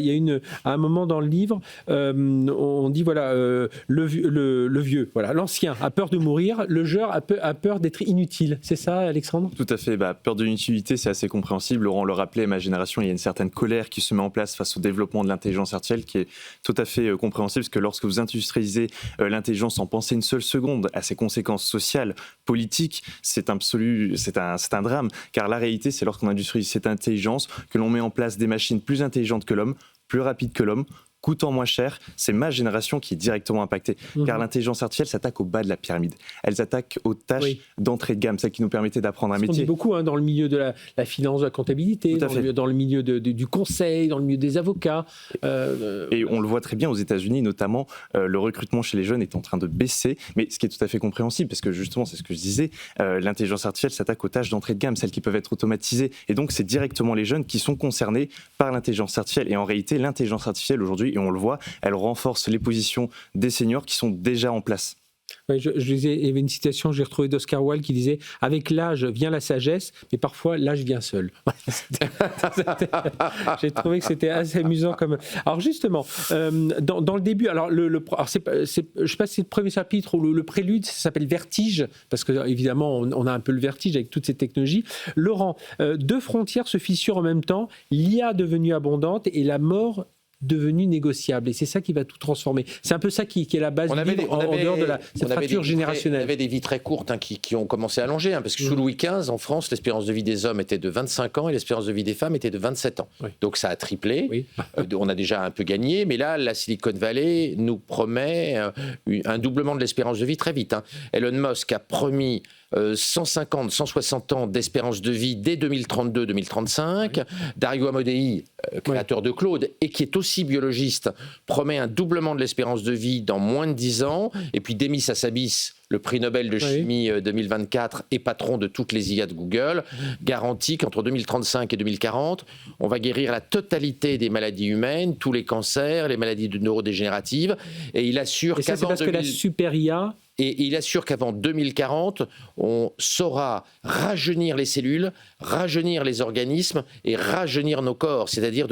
à un moment dans le livre, on dit voilà, le vieux, voilà, l'ancien a peur de mourir, le jeune a peur d'être inutile. C'est ça, Alexandre ? Tout à fait. Peur de l'inutilité, c'est assez compréhensible. Laurent le rappelait, ma génération, il y a une certaine colère qui se met en place face au développement de l'intelligence artificielle qui est tout à fait compréhensible, parce que lorsque vous industrialisez l'intelligence sans penser une seule seconde à ses conséquences sociales, politiques, c'est un drame, car la réalité, c'est lorsqu'on industrialise cette intelligence que l'on met en place des machines plus intelligentes que l'homme, plus rapides que l'homme, coûtant moins cher. C'est ma génération qui est directement impactée, car l'intelligence artificielle s'attaque au bas de la pyramide. Elle s'attaque aux tâches d'entrée de gamme, celles qui nous permettaient d'apprendre un métier. On dit beaucoup dans le milieu de la finance, de la comptabilité, dans le milieu du conseil, dans le milieu des avocats. Et on le voit très bien aux États-Unis, notamment, le recrutement chez les jeunes est en train de baisser, mais ce qui est tout à fait compréhensible, parce que justement, c'est ce que je disais, l'intelligence artificielle s'attaque aux tâches d'entrée de gamme, celles qui peuvent être automatisées, et donc c'est directement les jeunes qui sont concernés par l'intelligence artificielle. Et en réalité, l'intelligence artificielle aujourd'hui, et on le voit, elle renforce les positions des seniors qui sont déjà en place. Oui, je disais, il y avait une citation que j'ai retrouvée d'Oscar Wilde qui disait « Avec l'âge vient la sagesse, mais parfois l'âge vient seul ». J'ai trouvé que c'était assez amusant comme... Alors justement, dans le début, alors je ne sais pas si c'est le premier chapitre ou le prélude, ça s'appelle Vertige, parce qu'évidemment, on a un peu le vertige avec toutes ces technologies. Laurent, 2 frontières se fissurent en même temps, l'IA devenue abondante et la mort devenu négociable, et c'est ça qui va tout transformer. C'est un peu ça qui est la base du livre, en dehors de cette fracture générationnelle. On avait des vies très courtes qui ont commencé à allonger, parce que sous Louis XV, en France, l'espérance de vie des hommes était de 25 ans et l'espérance de vie des femmes était de 27 ans. Oui. Donc ça a triplé. Oui. On a déjà un peu gagné, mais là, la Silicon Valley nous promet un doublement de l'espérance de vie très vite. Elon Musk a promis 150, 160 ans d'espérance de vie dès 2032-2035. Oui. Dario Amodei, créateur de Claude, et qui est aussi biologiste, promet un doublement de l'espérance de vie dans moins de 10 ans. Et puis Demis Hassabis, le prix Nobel de chimie 2024 et patron de toutes les IA de Google, garantit qu'entre 2035 et 2040, on va guérir la totalité des maladies humaines, tous les cancers, les maladies neurodégénératives. Et il assure qu'avant... c'est parce que la super IA... Et il assure qu'avant 2040, on saura rajeunir les cellules, rajeunir les organismes et rajeunir nos corps. C'est-à-dire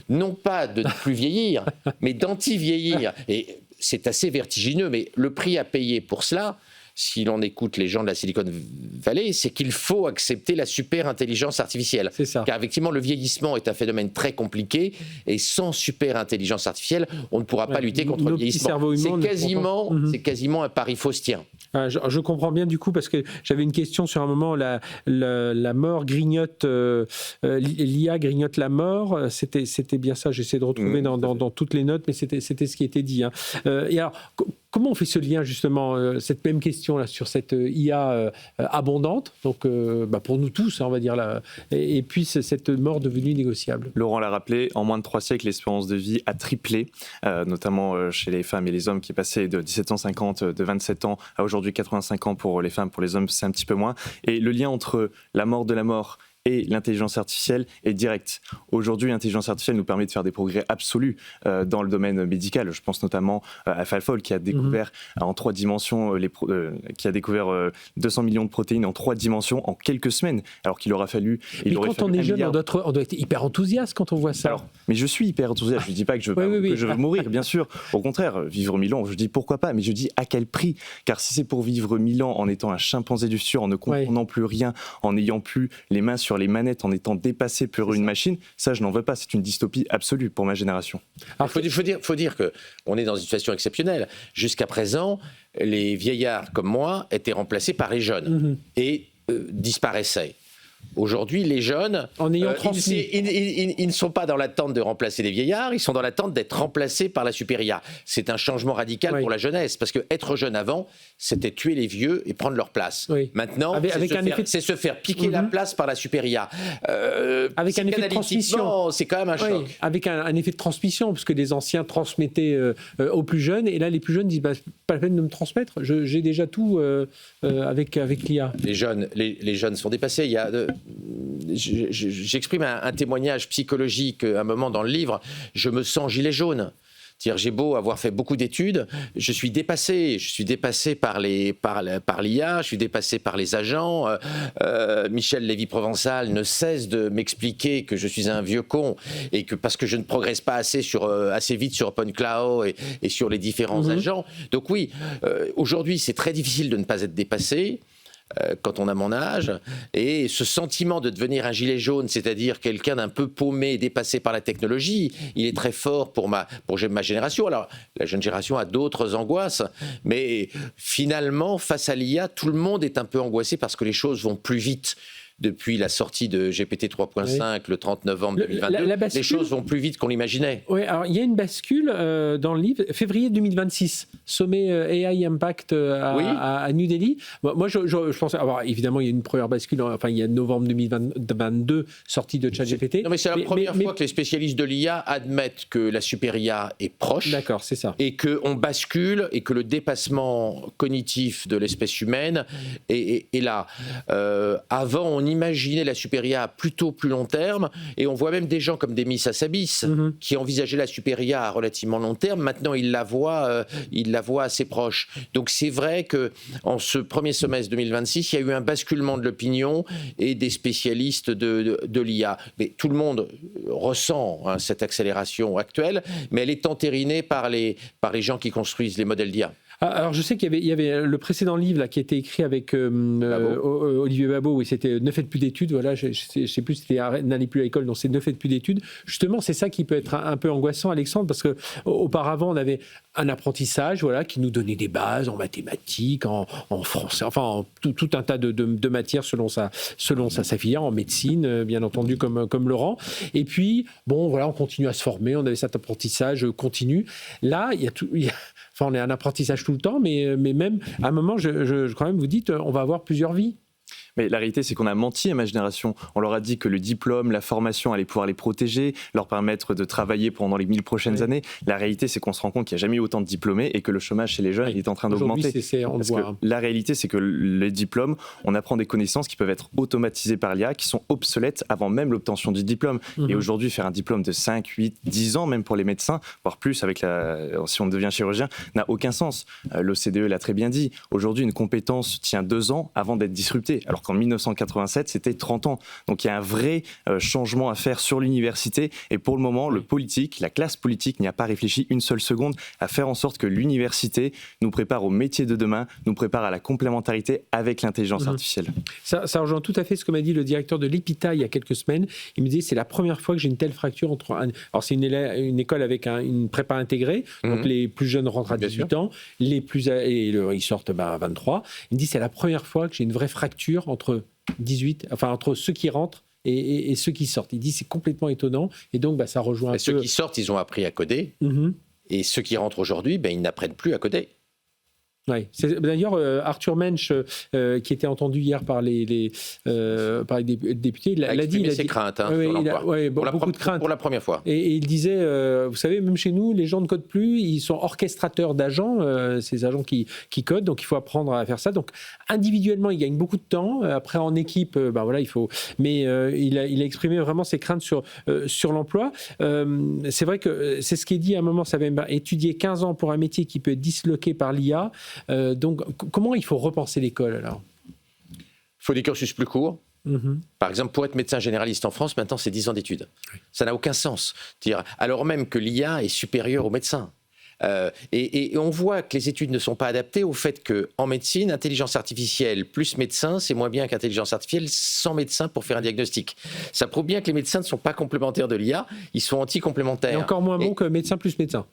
non pas de ne plus vieillir, mais d'anti-vieillir. Et c'est assez vertigineux, mais le prix à payer pour cela, si l'on écoute les gens de la Silicon Valley, c'est qu'il faut accepter la super intelligence artificielle. C'est ça. Car effectivement, le vieillissement est un phénomène très compliqué et sans super intelligence artificielle, on ne pourra pas lutter contre le vieillissement. C'est quasiment un pari faustien. Je comprends bien du coup, parce que j'avais une question sur un moment, la mort grignote, l'IA grignote la mort, c'était bien ça, j'essaie de retrouver dans toutes les notes, mais c'était ce qui était dit. Et alors, comment on fait ce lien justement, cette même question là, sur cette IA abondante, donc pour nous tous, on va dire, là, et puis cette mort devenue négociable? Laurent l'a rappelé, en moins de 3 siècles, l'espérance de vie a triplé, notamment chez les femmes et les hommes qui passaient de 1750, de 27 ans à aujourd'hui 85 ans pour les femmes, pour les hommes c'est un petit peu moins. Et le lien entre la mort de la mort et l'intelligence artificielle est directe. Aujourd'hui, l'intelligence artificielle nous permet de faire des progrès absolus dans le domaine médical. Je pense notamment à AlphaFold qui a découvert en 3 dimensions, qui a découvert 200 millions de protéines en 3 dimensions en quelques semaines, alors qu'il aura fallu... Mais quand on est jeune, on doit être hyper enthousiaste quand on voit ça. Alors, mais je suis hyper enthousiaste. Je ne dis pas que je veux mourir, bien sûr. Au contraire, vivre 1000 ans, je dis pourquoi pas, mais je dis à quel prix. Car si c'est pour vivre 1000 ans en étant un chimpanzé du futur, en ne comprenant plus rien, en n'ayant plus les mains sur les manettes, en étant dépassé par une machine, ça, je n'en veux pas. C'est une dystopie absolue pour ma génération. Alors, faut dire qu'on est dans une situation exceptionnelle. Jusqu'à présent, les vieillards comme moi étaient remplacés par les jeunes et disparaissaient. Aujourd'hui, les jeunes, ils ne sont pas dans l'attente de remplacer les vieillards, ils sont dans l'attente d'être remplacés par la supérieure. C'est un changement radical pour la jeunesse, parce que être jeune avant, c'était tuer les vieux et prendre leur place. Maintenant, c'est se faire piquer la place par la supérieure. Avec un effet de transmission. C'est quand même un choc. Avec un effet de transmission, puisque les anciens transmettaient aux plus jeunes, et là, les plus jeunes disent pas la peine de me transmettre, j'ai déjà tout avec l'IA. Les jeunes sont dépassés. J'exprime un témoignage psychologique à un moment dans le livre. Je me sens gilet jaune. C'est-à-dire, j'ai beau avoir fait beaucoup d'études, je suis dépassé par l'IA, je suis dépassé par les agents. Michel Lévy-Provençal ne cesse de m'expliquer que je suis un vieux con et que parce que je ne progresse pas assez vite sur OpenCloud et sur les différents agents. Donc oui, aujourd'hui, c'est très difficile de ne pas être dépassé. Quand on a mon âge, et ce sentiment de devenir un gilet jaune, c'est-à-dire quelqu'un d'un peu paumé, dépassé par la technologie, il est très fort pour ma génération. Alors, la jeune génération a d'autres angoisses, mais finalement, face à l'IA, tout le monde est un peu angoissé parce que les choses vont plus vite. Depuis la sortie de GPT 3.5 le 30 novembre 2022, les choses vont plus vite qu'on l'imaginait. Oui, alors il y a une bascule dans le livre, février 2026, sommet AI Impact à New Delhi. Moi, je pense, alors, évidemment, il y a une première bascule, il y a novembre 2022, sortie de ChatGPT. Non, mais c'est la première fois que les spécialistes de l'IA admettent que la supérieure est proche. D'accord, c'est ça. Et qu'on bascule, et que le dépassement cognitif de l'espèce humaine est là. Avant, on imaginait la supérieure à plutôt plus long terme, et on voit même des gens comme Demis Hassabis qui envisageaient la supérieure à relativement long terme. Maintenant, ils la voient assez proche. Donc c'est vrai que en ce premier semestre 2026, il y a eu un basculement de l'opinion et des spécialistes de l'IA. Mais tout le monde ressent cette accélération actuelle, mais elle est entérinée par les gens qui construisent les modèles d'IA. Alors je sais qu'il y avait le précédent livre là, qui a été écrit avec Olivier Babot, c'était Ne faites plus d'études, voilà, je sais plus, c'était N'allez plus à l'école, donc c'est Ne faites plus d'études. Justement, c'est ça qui peut être un peu angoissant, Alexandre, parce qu'auparavant on avait un apprentissage qui nous donnait des bases en mathématiques, en français, tout un tas de matières selon sa filière, en médecine, bien entendu, comme Laurent. Et puis, on continue à se former, on avait cet apprentissage continu. Là, on est un apprentissage tout le temps, mais même à un moment, je quand même vous dites, on va avoir plusieurs vies. Mais la réalité, c'est qu'on a menti à ma génération. On leur a dit que le diplôme, la formation allait pouvoir les protéger, leur permettre de travailler pendant les 1000 prochaines années. La réalité, c'est qu'on se rend compte qu'il n'y a jamais eu autant de diplômés et que le chômage chez les jeunes il est en train d'augmenter. La réalité, c'est que les diplômes, on apprend des connaissances qui peuvent être automatisées par l'IA, qui sont obsolètes avant même l'obtention du diplôme. Et aujourd'hui, faire un diplôme de 5, 8, 10 ans, même pour les médecins, voire plus si on devient chirurgien, n'a aucun sens. L'OCDE l'a très bien dit. Aujourd'hui, une compétence tient 2 ans avant d'être disruptée. Alors qu'en 1987, c'était 30 ans. Donc il y a un vrai changement à faire sur l'université. Et pour le moment, la classe politique n'y a pas réfléchi une seule seconde à faire en sorte que l'université nous prépare au métier de demain, nous prépare à la complémentarité avec l'intelligence artificielle. Ça rejoint tout à fait ce que m'a dit le directeur de l'EPITA il y a quelques semaine. Il me disait c'est la première fois que j'ai une telle fracture entre... Alors c'est une école avec une prépa intégrée, donc les plus jeunes rentrent à 18 ans, ils sortent à 23. Il me dit c'est la première fois que j'ai une vraie fracture entre ceux qui rentrent et ceux qui sortent. Il dit c'est complètement étonnant, et donc ça rejoint un peu... Ceux qui sortent, ils ont appris à coder, et ceux qui rentrent aujourd'hui, ils n'apprennent plus à coder. Ouais. D'ailleurs, Arthur Mensch, qui était entendu hier par les députés, il a dit ses craintes sur l'emploi. beaucoup de craintes pour la première fois. Et il disait, vous savez, même chez nous, les gens ne codent plus, ils sont orchestrateurs d'agents, ces agents qui codent, donc il faut apprendre à faire ça. Donc individuellement, il gagne beaucoup de temps. Après, en équipe, il faut. Mais il a exprimé vraiment ses craintes sur l'emploi. C'est vrai que c'est ce qui est dit à un moment, ça va étudier 15 ans pour un métier qui peut être disloqué par l'IA. Donc, comment il faut repenser l'école alors ? Il faut des cursus plus courts. Par exemple, pour être médecin généraliste en France, maintenant, c'est 10 ans d'études. Ça n'a aucun sens. Alors même que l'IA est supérieure aux médecins. Et on voit que les études ne sont pas adaptées au fait qu'en médecine, intelligence artificielle plus médecin, c'est moins bien qu'intelligence artificielle sans médecin pour faire un diagnostic. Ça prouve bien que les médecins ne sont pas complémentaires de l'IA, ils sont anti-complémentaires. Et encore moins bon que médecin plus médecin.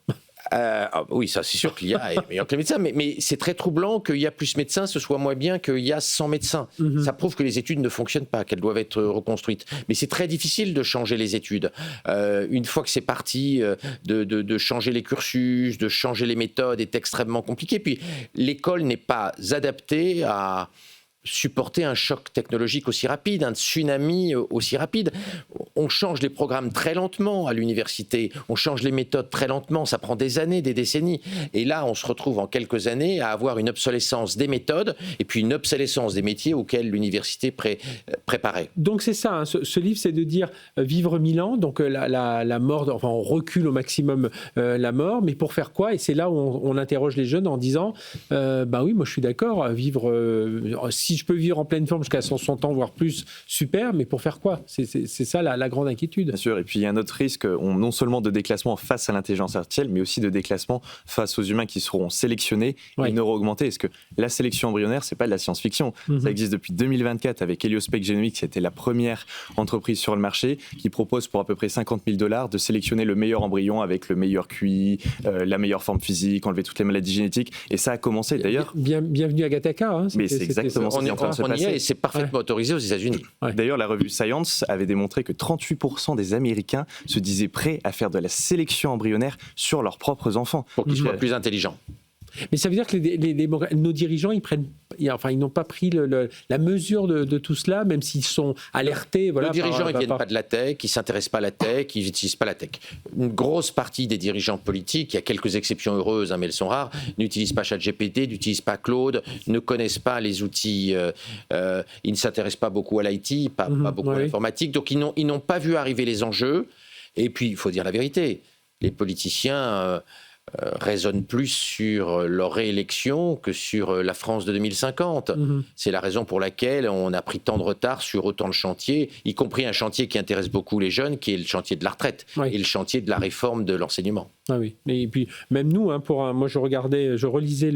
Oui, ça c'est sûr qu'il y a meilleur que les médecins, mais c'est très troublant qu'il y a plus médecins, ce soit moins bien qu'il y a 100 médecins. Ça prouve que les études ne fonctionnent pas, qu'elles doivent être reconstruites. Mais c'est très difficile de changer les études. Une fois que c'est parti, de changer les cursus, de changer les méthodes est extrêmement compliqué. Puis l'école n'est pas adaptée à supporter un choc technologique aussi rapide, un tsunami aussi rapide. On change les programmes très lentement à l'université, on change les méthodes très lentement, ça prend des années, des décennies. Et là, on se retrouve en quelques années à avoir une obsolescence des méthodes et puis une obsolescence des métiers auxquels l'université préparait. Donc c'est ça, hein, ce livre, c'est de dire vivre 1000 ans, donc la mort, enfin on recule au maximum la mort, mais pour faire quoi ? Et c'est là où on interroge les jeunes en disant, oui, moi je suis d'accord, vivre... si je peux vivre en pleine forme jusqu'à 160 ans, voire plus, super, mais pour faire quoi ? C'est ça la grande inquiétude. Bien sûr, et puis il y a un autre risque, non seulement de déclassement face à l'intelligence artificielle, mais aussi de déclassement face aux humains qui seront sélectionnés et neuro-augmentés. Parce que la sélection embryonnaire, c'est pas de la science-fiction. Ça existe depuis 2024 avec Heliospec Genomics, c'était la première entreprise sur le marché qui propose pour à peu près $50,000 de sélectionner le meilleur embryon avec le meilleur QI, la meilleure forme physique, enlever toutes les maladies génétiques. Et ça a commencé d'ailleurs. Bienvenue à Gattaca. Hein, mais c'est exactement ça. On y est et c'est parfaitement autorisé aux États-Unis. D'ailleurs, la revue Science avait démontré que 38% des Américains se disaient prêts à faire de la sélection embryonnaire sur leurs propres enfants. Pour qu'ils soient plus intelligents. Mais ça veut dire que nos dirigeants, ils n'ont pas pris la mesure de tout cela, même s'ils sont alertés. Nos dirigeants, ils ne viennent pas de la tech, ils ne s'intéressent pas à la tech, ils n'utilisent pas la tech. Une grosse partie des dirigeants politiques, il y a quelques exceptions heureuses, mais elles sont rares, n'utilisent pas ChatGPT, n'utilisent pas Claude, ne connaissent pas les outils, ils ne s'intéressent pas beaucoup à l'IT, pas beaucoup à l'informatique, donc ils n'ont pas vu arriver les enjeux. Et puis, il faut dire la vérité, les politiciens... raisonnent plus sur leur réélection que sur la France de 2050. C'est la raison pour laquelle on a pris tant de retard sur autant de chantiers, y compris un chantier qui intéresse beaucoup les jeunes, qui est le chantier de la retraite et le chantier de la réforme de l'enseignement. Ah oui, et puis même nous, moi je relisais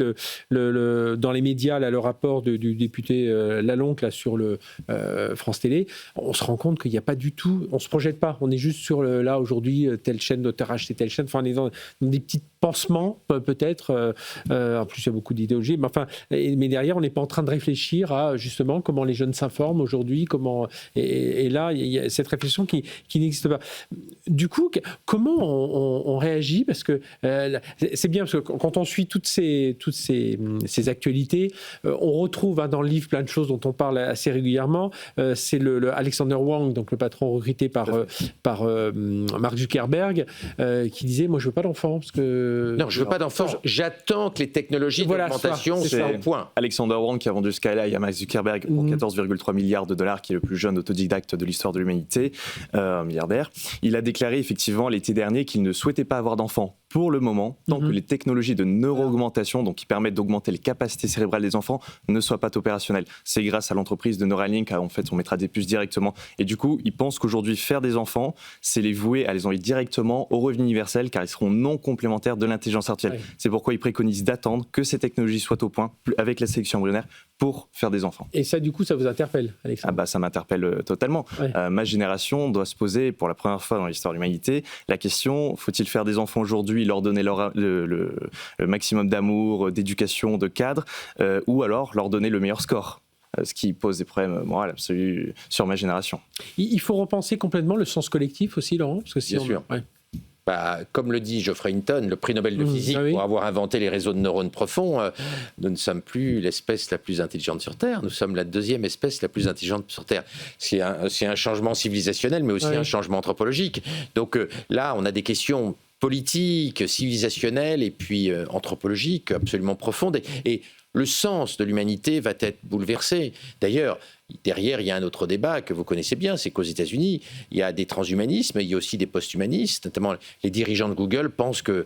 dans les médias le rapport du député Lalonde là, sur le France Télé. On se rend compte qu'il n'y a pas du tout, on se projette pas, on est juste sur là aujourd'hui, telle chaîne doit racheter telle chaîne, enfin on est dans des petits pansements peut-être, en plus il y a beaucoup d'idéologie, mais derrière on n'est pas en train de réfléchir à justement comment les jeunes s'informent aujourd'hui, et là il y a cette réflexion qui n'existe pas. Du coup, comment on réagit? Parce que c'est bien, parce que quand on suit toutes ces actualités, on retrouve dans le livre plein de choses dont on parle assez régulièrement. C'est le Alexander Wang, donc le patron recruté par Mark Zuckerberg, qui disait moi je veux pas d'enfants parce que non, je veux pas d'enfants. J'attends que les technologies d'augmentation soient au point. Alexander Wang qui a vendu Skyline à Mark Zuckerberg pour $14,3 milliards, qui est le plus jeune autodidacte de l'histoire de l'humanité, milliardaire. Il a déclaré effectivement l'été dernier qu'il ne souhaitait pas avoir d'enfants pour le moment, tant que les technologies de neuro-augmentation, donc qui permettent d'augmenter les capacités cérébrales des enfants, ne soient pas opérationnelles. C'est grâce à l'entreprise de Neuralink, en fait, on mettra des puces directement. Et du coup, ils pensent qu'aujourd'hui, faire des enfants, c'est les vouer à les envoyer directement au revenu universel, car ils seront non complémentaires de l'intelligence artificielle. Oui. C'est pourquoi ils préconisent d'attendre que ces technologies soient au point, avec la sélection embryonnaire, pour faire des enfants. Et ça, du coup, ça vous interpelle, Alexandre? Ça m'interpelle totalement. Ouais. Ma génération doit se poser, pour la première fois dans l'histoire de l'humanité, la question, faut-il faire des enfants aujourd'hui, leur donner le maximum d'amour, d'éducation, de cadre, ou alors leur donner le meilleur score, ce qui pose des problèmes moraux absolus sur ma génération. Il faut repenser complètement le sens collectif aussi, Laurent, parce que Bien sûr. Ouais. Comme le dit Geoffrey Hinton, le prix Nobel de physique pour avoir inventé les réseaux de neurones profonds, nous ne sommes plus l'espèce la plus intelligente sur Terre, nous sommes la deuxième espèce la plus intelligente sur Terre. C'est un changement civilisationnel, mais aussi un changement anthropologique. Donc là, on a des questions politiques, civilisationnelles et puis anthropologiques absolument profondes. Et le sens de l'humanité va être bouleversé. D'ailleurs, derrière, il y a un autre débat que vous connaissez bien, c'est qu'aux États-Unis, il y a des transhumanismes, il y a aussi des posthumanistes. Notamment, les dirigeants de Google pensent que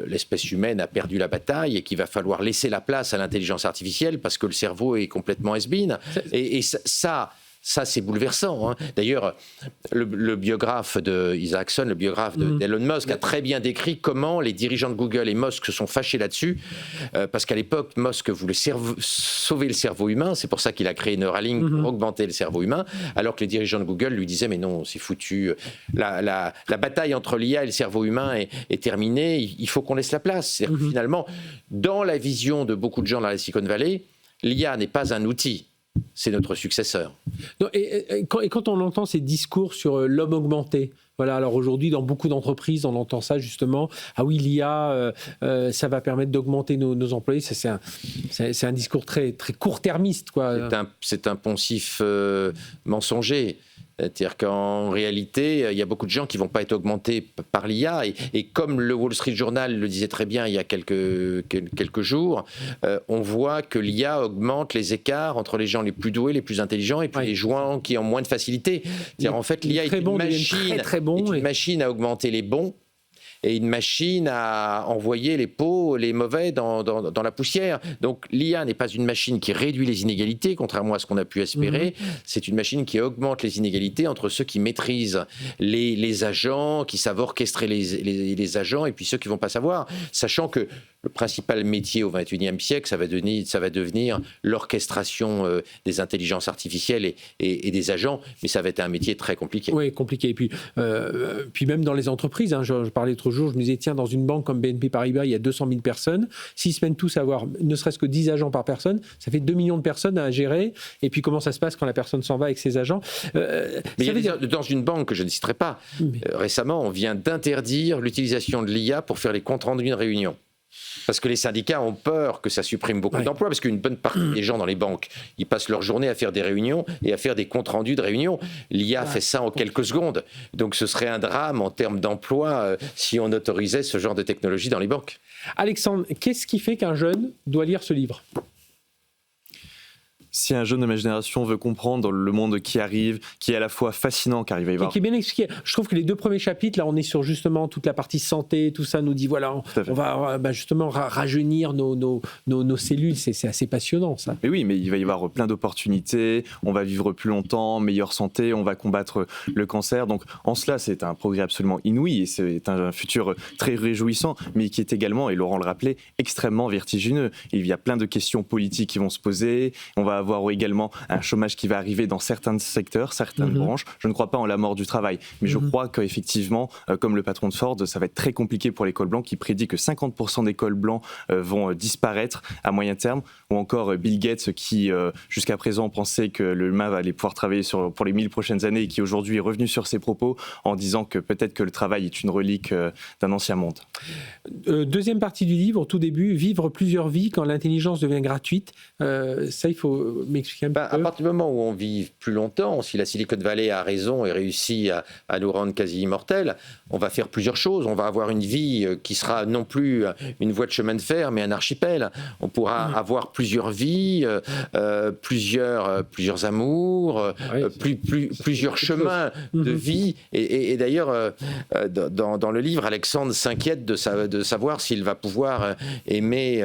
l'espèce humaine a perdu la bataille et qu'il va falloir laisser la place à l'intelligence artificielle parce que le cerveau est complètement has-been. Et ça, c'est bouleversant. Hein. D'ailleurs, le biographe de Isaacson, le biographe d'Elon Musk, a très bien décrit comment les dirigeants de Google et Musk se sont fâchés là-dessus, parce qu'à l'époque, Musk voulait sauver le cerveau humain, c'est pour ça qu'il a créé Neuralink pour augmenter le cerveau humain, alors que les dirigeants de Google lui disaient « mais non, c'est foutu, la bataille entre l'IA et le cerveau humain est terminée, il faut qu'on laisse la place ». C'est-à-dire que finalement, dans la vision de beaucoup de gens dans la Silicon Valley, l'IA n'est pas un outil. C'est notre successeur. Non, et quand on entend ces discours sur l'homme augmenté, voilà, alors aujourd'hui, dans beaucoup d'entreprises, on entend ça justement. Ah oui, l'IA, ça va permettre d'augmenter nos employés. Ça, c'est un discours très, très court-termiste, quoi. C'est un poncif mensonger. C'est-à-dire qu'en réalité, il y a beaucoup de gens qui ne vont pas être augmentés par l'IA. Et comme le Wall Street Journal le disait très bien il y a quelques jours, on voit que l'IA augmente les écarts entre les gens les plus doués, les plus intelligents, et puis les gens qui ont moins de facilité. C'est-à-dire, en fait, l'IA est une machine à augmenter les bons et une machine à envoyer les mauvais dans la poussière. Donc l'IA n'est pas une machine qui réduit les inégalités, contrairement à ce qu'on a pu espérer. C'est une machine qui augmente les inégalités entre ceux qui maîtrisent les agents, qui savent orchestrer les agents, et puis ceux qui ne vont pas savoir, sachant que le principal métier au XXIe siècle, ça va devenir l'orchestration des intelligences artificielles et des agents, mais ça va être un métier très compliqué. Oui, compliqué. Et puis même dans les entreprises, hein, je parlais l'autre jour, je me disais, tiens, dans une banque comme BNP Paribas, il y a 200 000 personnes. S'ils se mettent tous à avoir ne serait-ce que 10 agents par personne, ça fait 2 millions de personnes à gérer. Et puis comment ça se passe quand la personne s'en va avec ses agents Dans une banque que je ne citerai pas, récemment, on vient d'interdire l'utilisation de l'IA pour faire les comptes rendus d'une réunion. Parce que les syndicats ont peur que ça supprime beaucoup d'emplois, parce qu'une bonne partie des gens dans les banques, ils passent leur journée à faire des réunions et à faire des comptes rendus de réunions. L'IA fait ça en quelques secondes. Donc ce serait un drame en termes d'emploi si on autorisait ce genre de technologie dans les banques. Alexandre, qu'est-ce qui fait qu'un jeune doit lire ce livre ? Si un jeune de ma génération veut comprendre le monde qui arrive, qui est à la fois fascinant, car il va y avoir... Qui est bien expliqué. Je trouve que les 2 premiers chapitres, là, on est sur justement toute la partie santé, tout ça nous dit, voilà, on va justement rajeunir nos cellules. C'est assez passionnant, ça. Mais oui, mais il va y avoir plein d'opportunités, on va vivre plus longtemps, meilleure santé, on va combattre le cancer. Donc, en cela, c'est un progrès absolument inouï et c'est un futur très réjouissant, mais qui est également, et Laurent le rappelait, extrêmement vertigineux. Il y a plein de questions politiques qui vont se poser, on va avoir également un chômage qui va arriver dans certains secteurs, certaines branches. Je ne crois pas en la mort du travail, mais je crois qu'effectivement, comme le patron de Ford, ça va être très compliqué pour les cols blancs, qui prédit que 50% des cols blancs vont disparaître à moyen terme, ou encore Bill Gates qui, jusqu'à présent, pensait que l'humain allait pouvoir travailler pour les 1000 prochaines années et qui aujourd'hui est revenu sur ses propos en disant que peut-être que le travail est une relique d'un ancien monde. Deuxième partie du livre, au tout début, vivre plusieurs vies quand l'intelligence devient gratuite. Ça, il faut m'expliquer un peu. À partir du moment où on vit plus longtemps, si la Silicon Valley a raison et réussit à nous rendre quasi immortels, on va faire plusieurs choses. On va avoir une vie qui sera non plus une voie de chemin de fer, mais un archipel. On pourra avoir plusieurs vies, plusieurs amours, plusieurs chemins de vie. Et d'ailleurs, dans le livre, Alexandre s'inquiète de savoir s'il va pouvoir aimer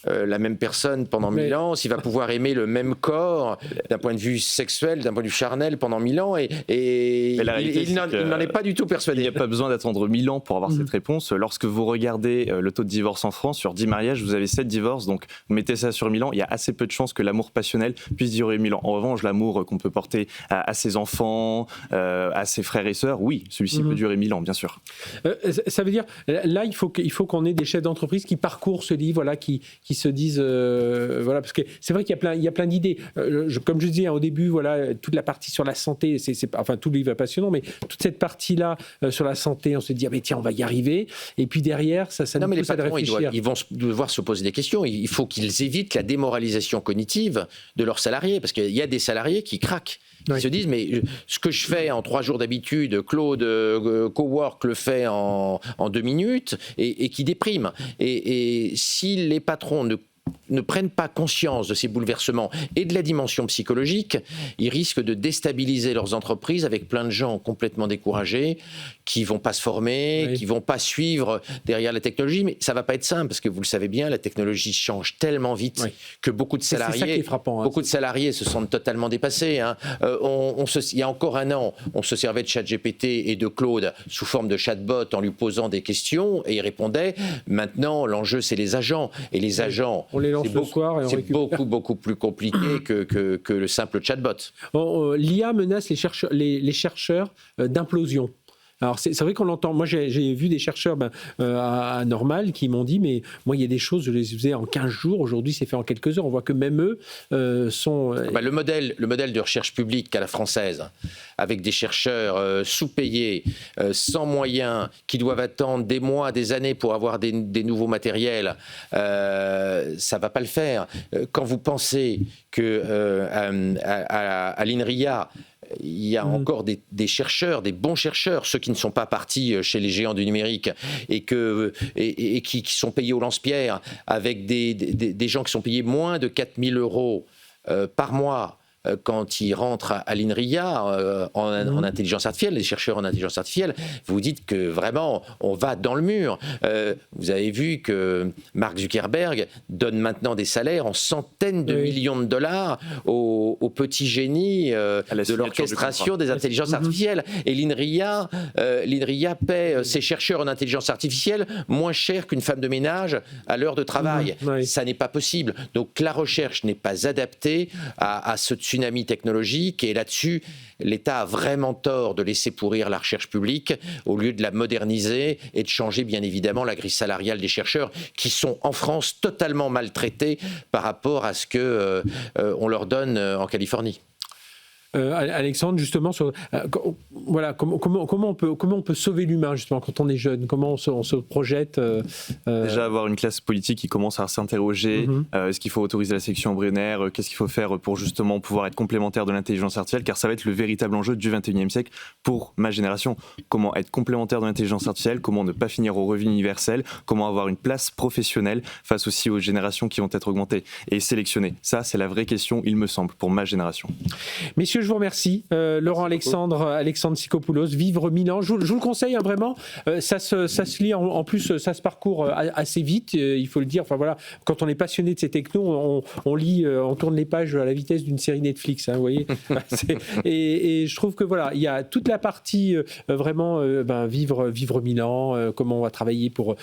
la même personne pendant 1000 ans, s'il va pouvoir aimer le même corps d'un point de vue sexuel, d'un point de vue charnel pendant 1000 ans, et il n'en est pas du tout persuadé. Il n'y a pas besoin d'attendre 1000 ans pour avoir cette réponse. Lorsque vous regardez le taux de divorce en France, sur 10 mariages, vous avez 7 divorces, donc vous mettez ça sur 1000 ans, il y a assez peu de chances que l'amour passionnel puisse durer 1000 ans. En revanche, l'amour qu'on peut porter à ses enfants, à ses frères et sœurs, oui, celui-ci peut durer 1000 ans, bien sûr. Ça veut dire, là, il faut qu'on ait des chefs d'entreprise qui parcourent ce livre, voilà, qui se disent, voilà, parce que c'est vrai qu'il y a plein plein d'idées. Comme je disais au début, voilà, toute la partie sur la santé, enfin tout le livre est passionnant, mais toute cette partie-là sur la santé, on se dit, tiens, on va y arriver. Et puis derrière, ça nous pousse à réfléchir. Ils vont devoir se poser des questions. Il faut qu'ils évitent la démoralisation cognitive de leurs salariés, parce qu'il y a des salariés qui craquent. Ils se disent, mais ce que je fais en 3 jours d'habitude, Claude Cowork le fait en 2 minutes, et qui déprime. Et si les patrons ne prennent pas conscience de ces bouleversements et de la dimension psychologique, ils risquent de déstabiliser leurs entreprises avec plein de gens complètement découragés, qui vont pas se former, qui vont pas suivre derrière la technologie. Mais ça va pas être simple, parce que vous le savez bien, la technologie change tellement vite que beaucoup de salariés, c'est ça qui est frappant, beaucoup de salariés se sentent totalement dépassés. Il y a encore un an, on se servait de ChatGPT et de Claude sous forme de chatbot en lui posant des questions et il répondait. Maintenant, l'enjeu, c'est les agents. Et les agents, on les lance le soir et on récupère. beaucoup plus compliqué que le simple chatbot. L'IA menace les chercheurs d'implosion. Alors c'est vrai qu'on l'entend. Moi j'ai vu des chercheurs à Normal qui m'ont dit, mais moi il y a des choses, je les faisais en 15 jours, aujourd'hui c'est fait en quelques heures. On voit que même eux sont... Le modèle de recherche publique à la française, avec des chercheurs sous-payés, sans moyens, qui doivent attendre des mois, des années pour avoir des nouveaux matériels, ça va pas le faire. Quand vous pensez que à l'INRIA, il y a encore des chercheurs, des bons chercheurs, ceux qui ne sont pas partis chez les géants du numérique et qui sont payés au lance-pierre, avec des gens qui sont payés moins de 4 000 € par mois quand ils rentrent à l'INRIA en intelligence artificielle, les chercheurs en intelligence artificielle, vous dites que vraiment, on va dans le mur. Vous avez vu que Mark Zuckerberg donne maintenant des salaires en centaines de millions de dollars aux petits génies de l'orchestration des intelligences artificielles. Et l'INRIA paie ses chercheurs en intelligence artificielle moins cher qu'une femme de ménage à l'heure de travail. Ça n'est pas possible. Donc la recherche n'est pas adaptée à ce tsunami technologique, et là-dessus, l'État a vraiment tort de laisser pourrir la recherche publique au lieu de la moderniser et de changer bien évidemment la grille salariale des chercheurs qui sont en France totalement maltraités par rapport à ce qu'on leur donne en Californie. Alexandre, justement, voilà, comment on peut sauver l'humain, justement, quand on est jeune? Comment on se projette Déjà, avoir une classe politique qui commence à s'interroger, est-ce qu'il faut autoriser la sélection embryonnaire, qu'est-ce qu'il faut faire pour justement pouvoir être complémentaire de l'intelligence artificielle, car ça va être le véritable enjeu du 21e siècle pour ma génération. Comment être complémentaire de l'intelligence artificielle, comment ne pas finir au revenu universel, comment avoir une place professionnelle face aussi aux générations qui vont être augmentées et sélectionnées. Ça, c'est la vraie question, il me semble, pour ma génération. Messieurs, je vous remercie. Laurent Alexandre Sikopoulos, Vivre 1000 ans. Je vous le conseille, vraiment. Ça se lit, en plus, ça se parcourt assez vite, il faut le dire. Enfin, voilà, quand on est passionné de ces technos, on lit, on tourne les pages à la vitesse d'une série Netflix, vous voyez. Et je trouve que voilà, il y a toute la partie vraiment vivre 1000 ans, comment on va travailler pour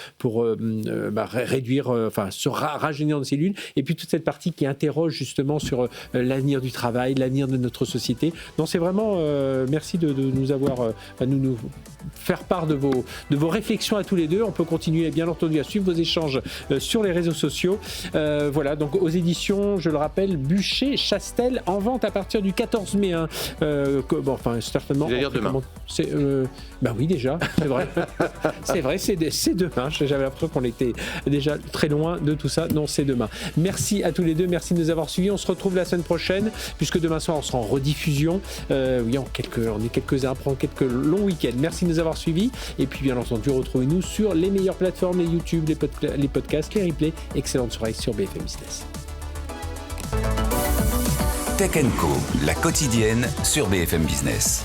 réduire, se rajeunir nos cellules, et puis toute cette partie qui interroge justement sur l'avenir du travail, l'avenir de notre société. Donc c'est vraiment merci de nous avoir nous faire part de vos réflexions à tous les deux. On peut continuer bien entendu à suivre vos échanges sur les réseaux sociaux. Voilà, donc aux éditions, je le rappelle, Bûcher-Chastel, en vente à partir du 14 mai. Certainement. C'est d'ailleurs demain. Oui, déjà, c'est vrai. C'est vrai, c'est demain. J'avais l'impression qu'on était déjà très loin de tout ça. Non, c'est demain. Merci à tous les deux, merci de nous avoir suivis. On se retrouve la semaine prochaine, puisque demain soir, on sera en rediffusion. On est quelques-uns, prend quelques longs week-ends. Merci de nous avoir suivis. Et puis, bien entendu, retrouvez-nous sur les meilleures plateformes, les YouTube, les podcasts, les replays. Excellente soirée sur BFM Business. Tech & Co, la quotidienne sur BFM Business.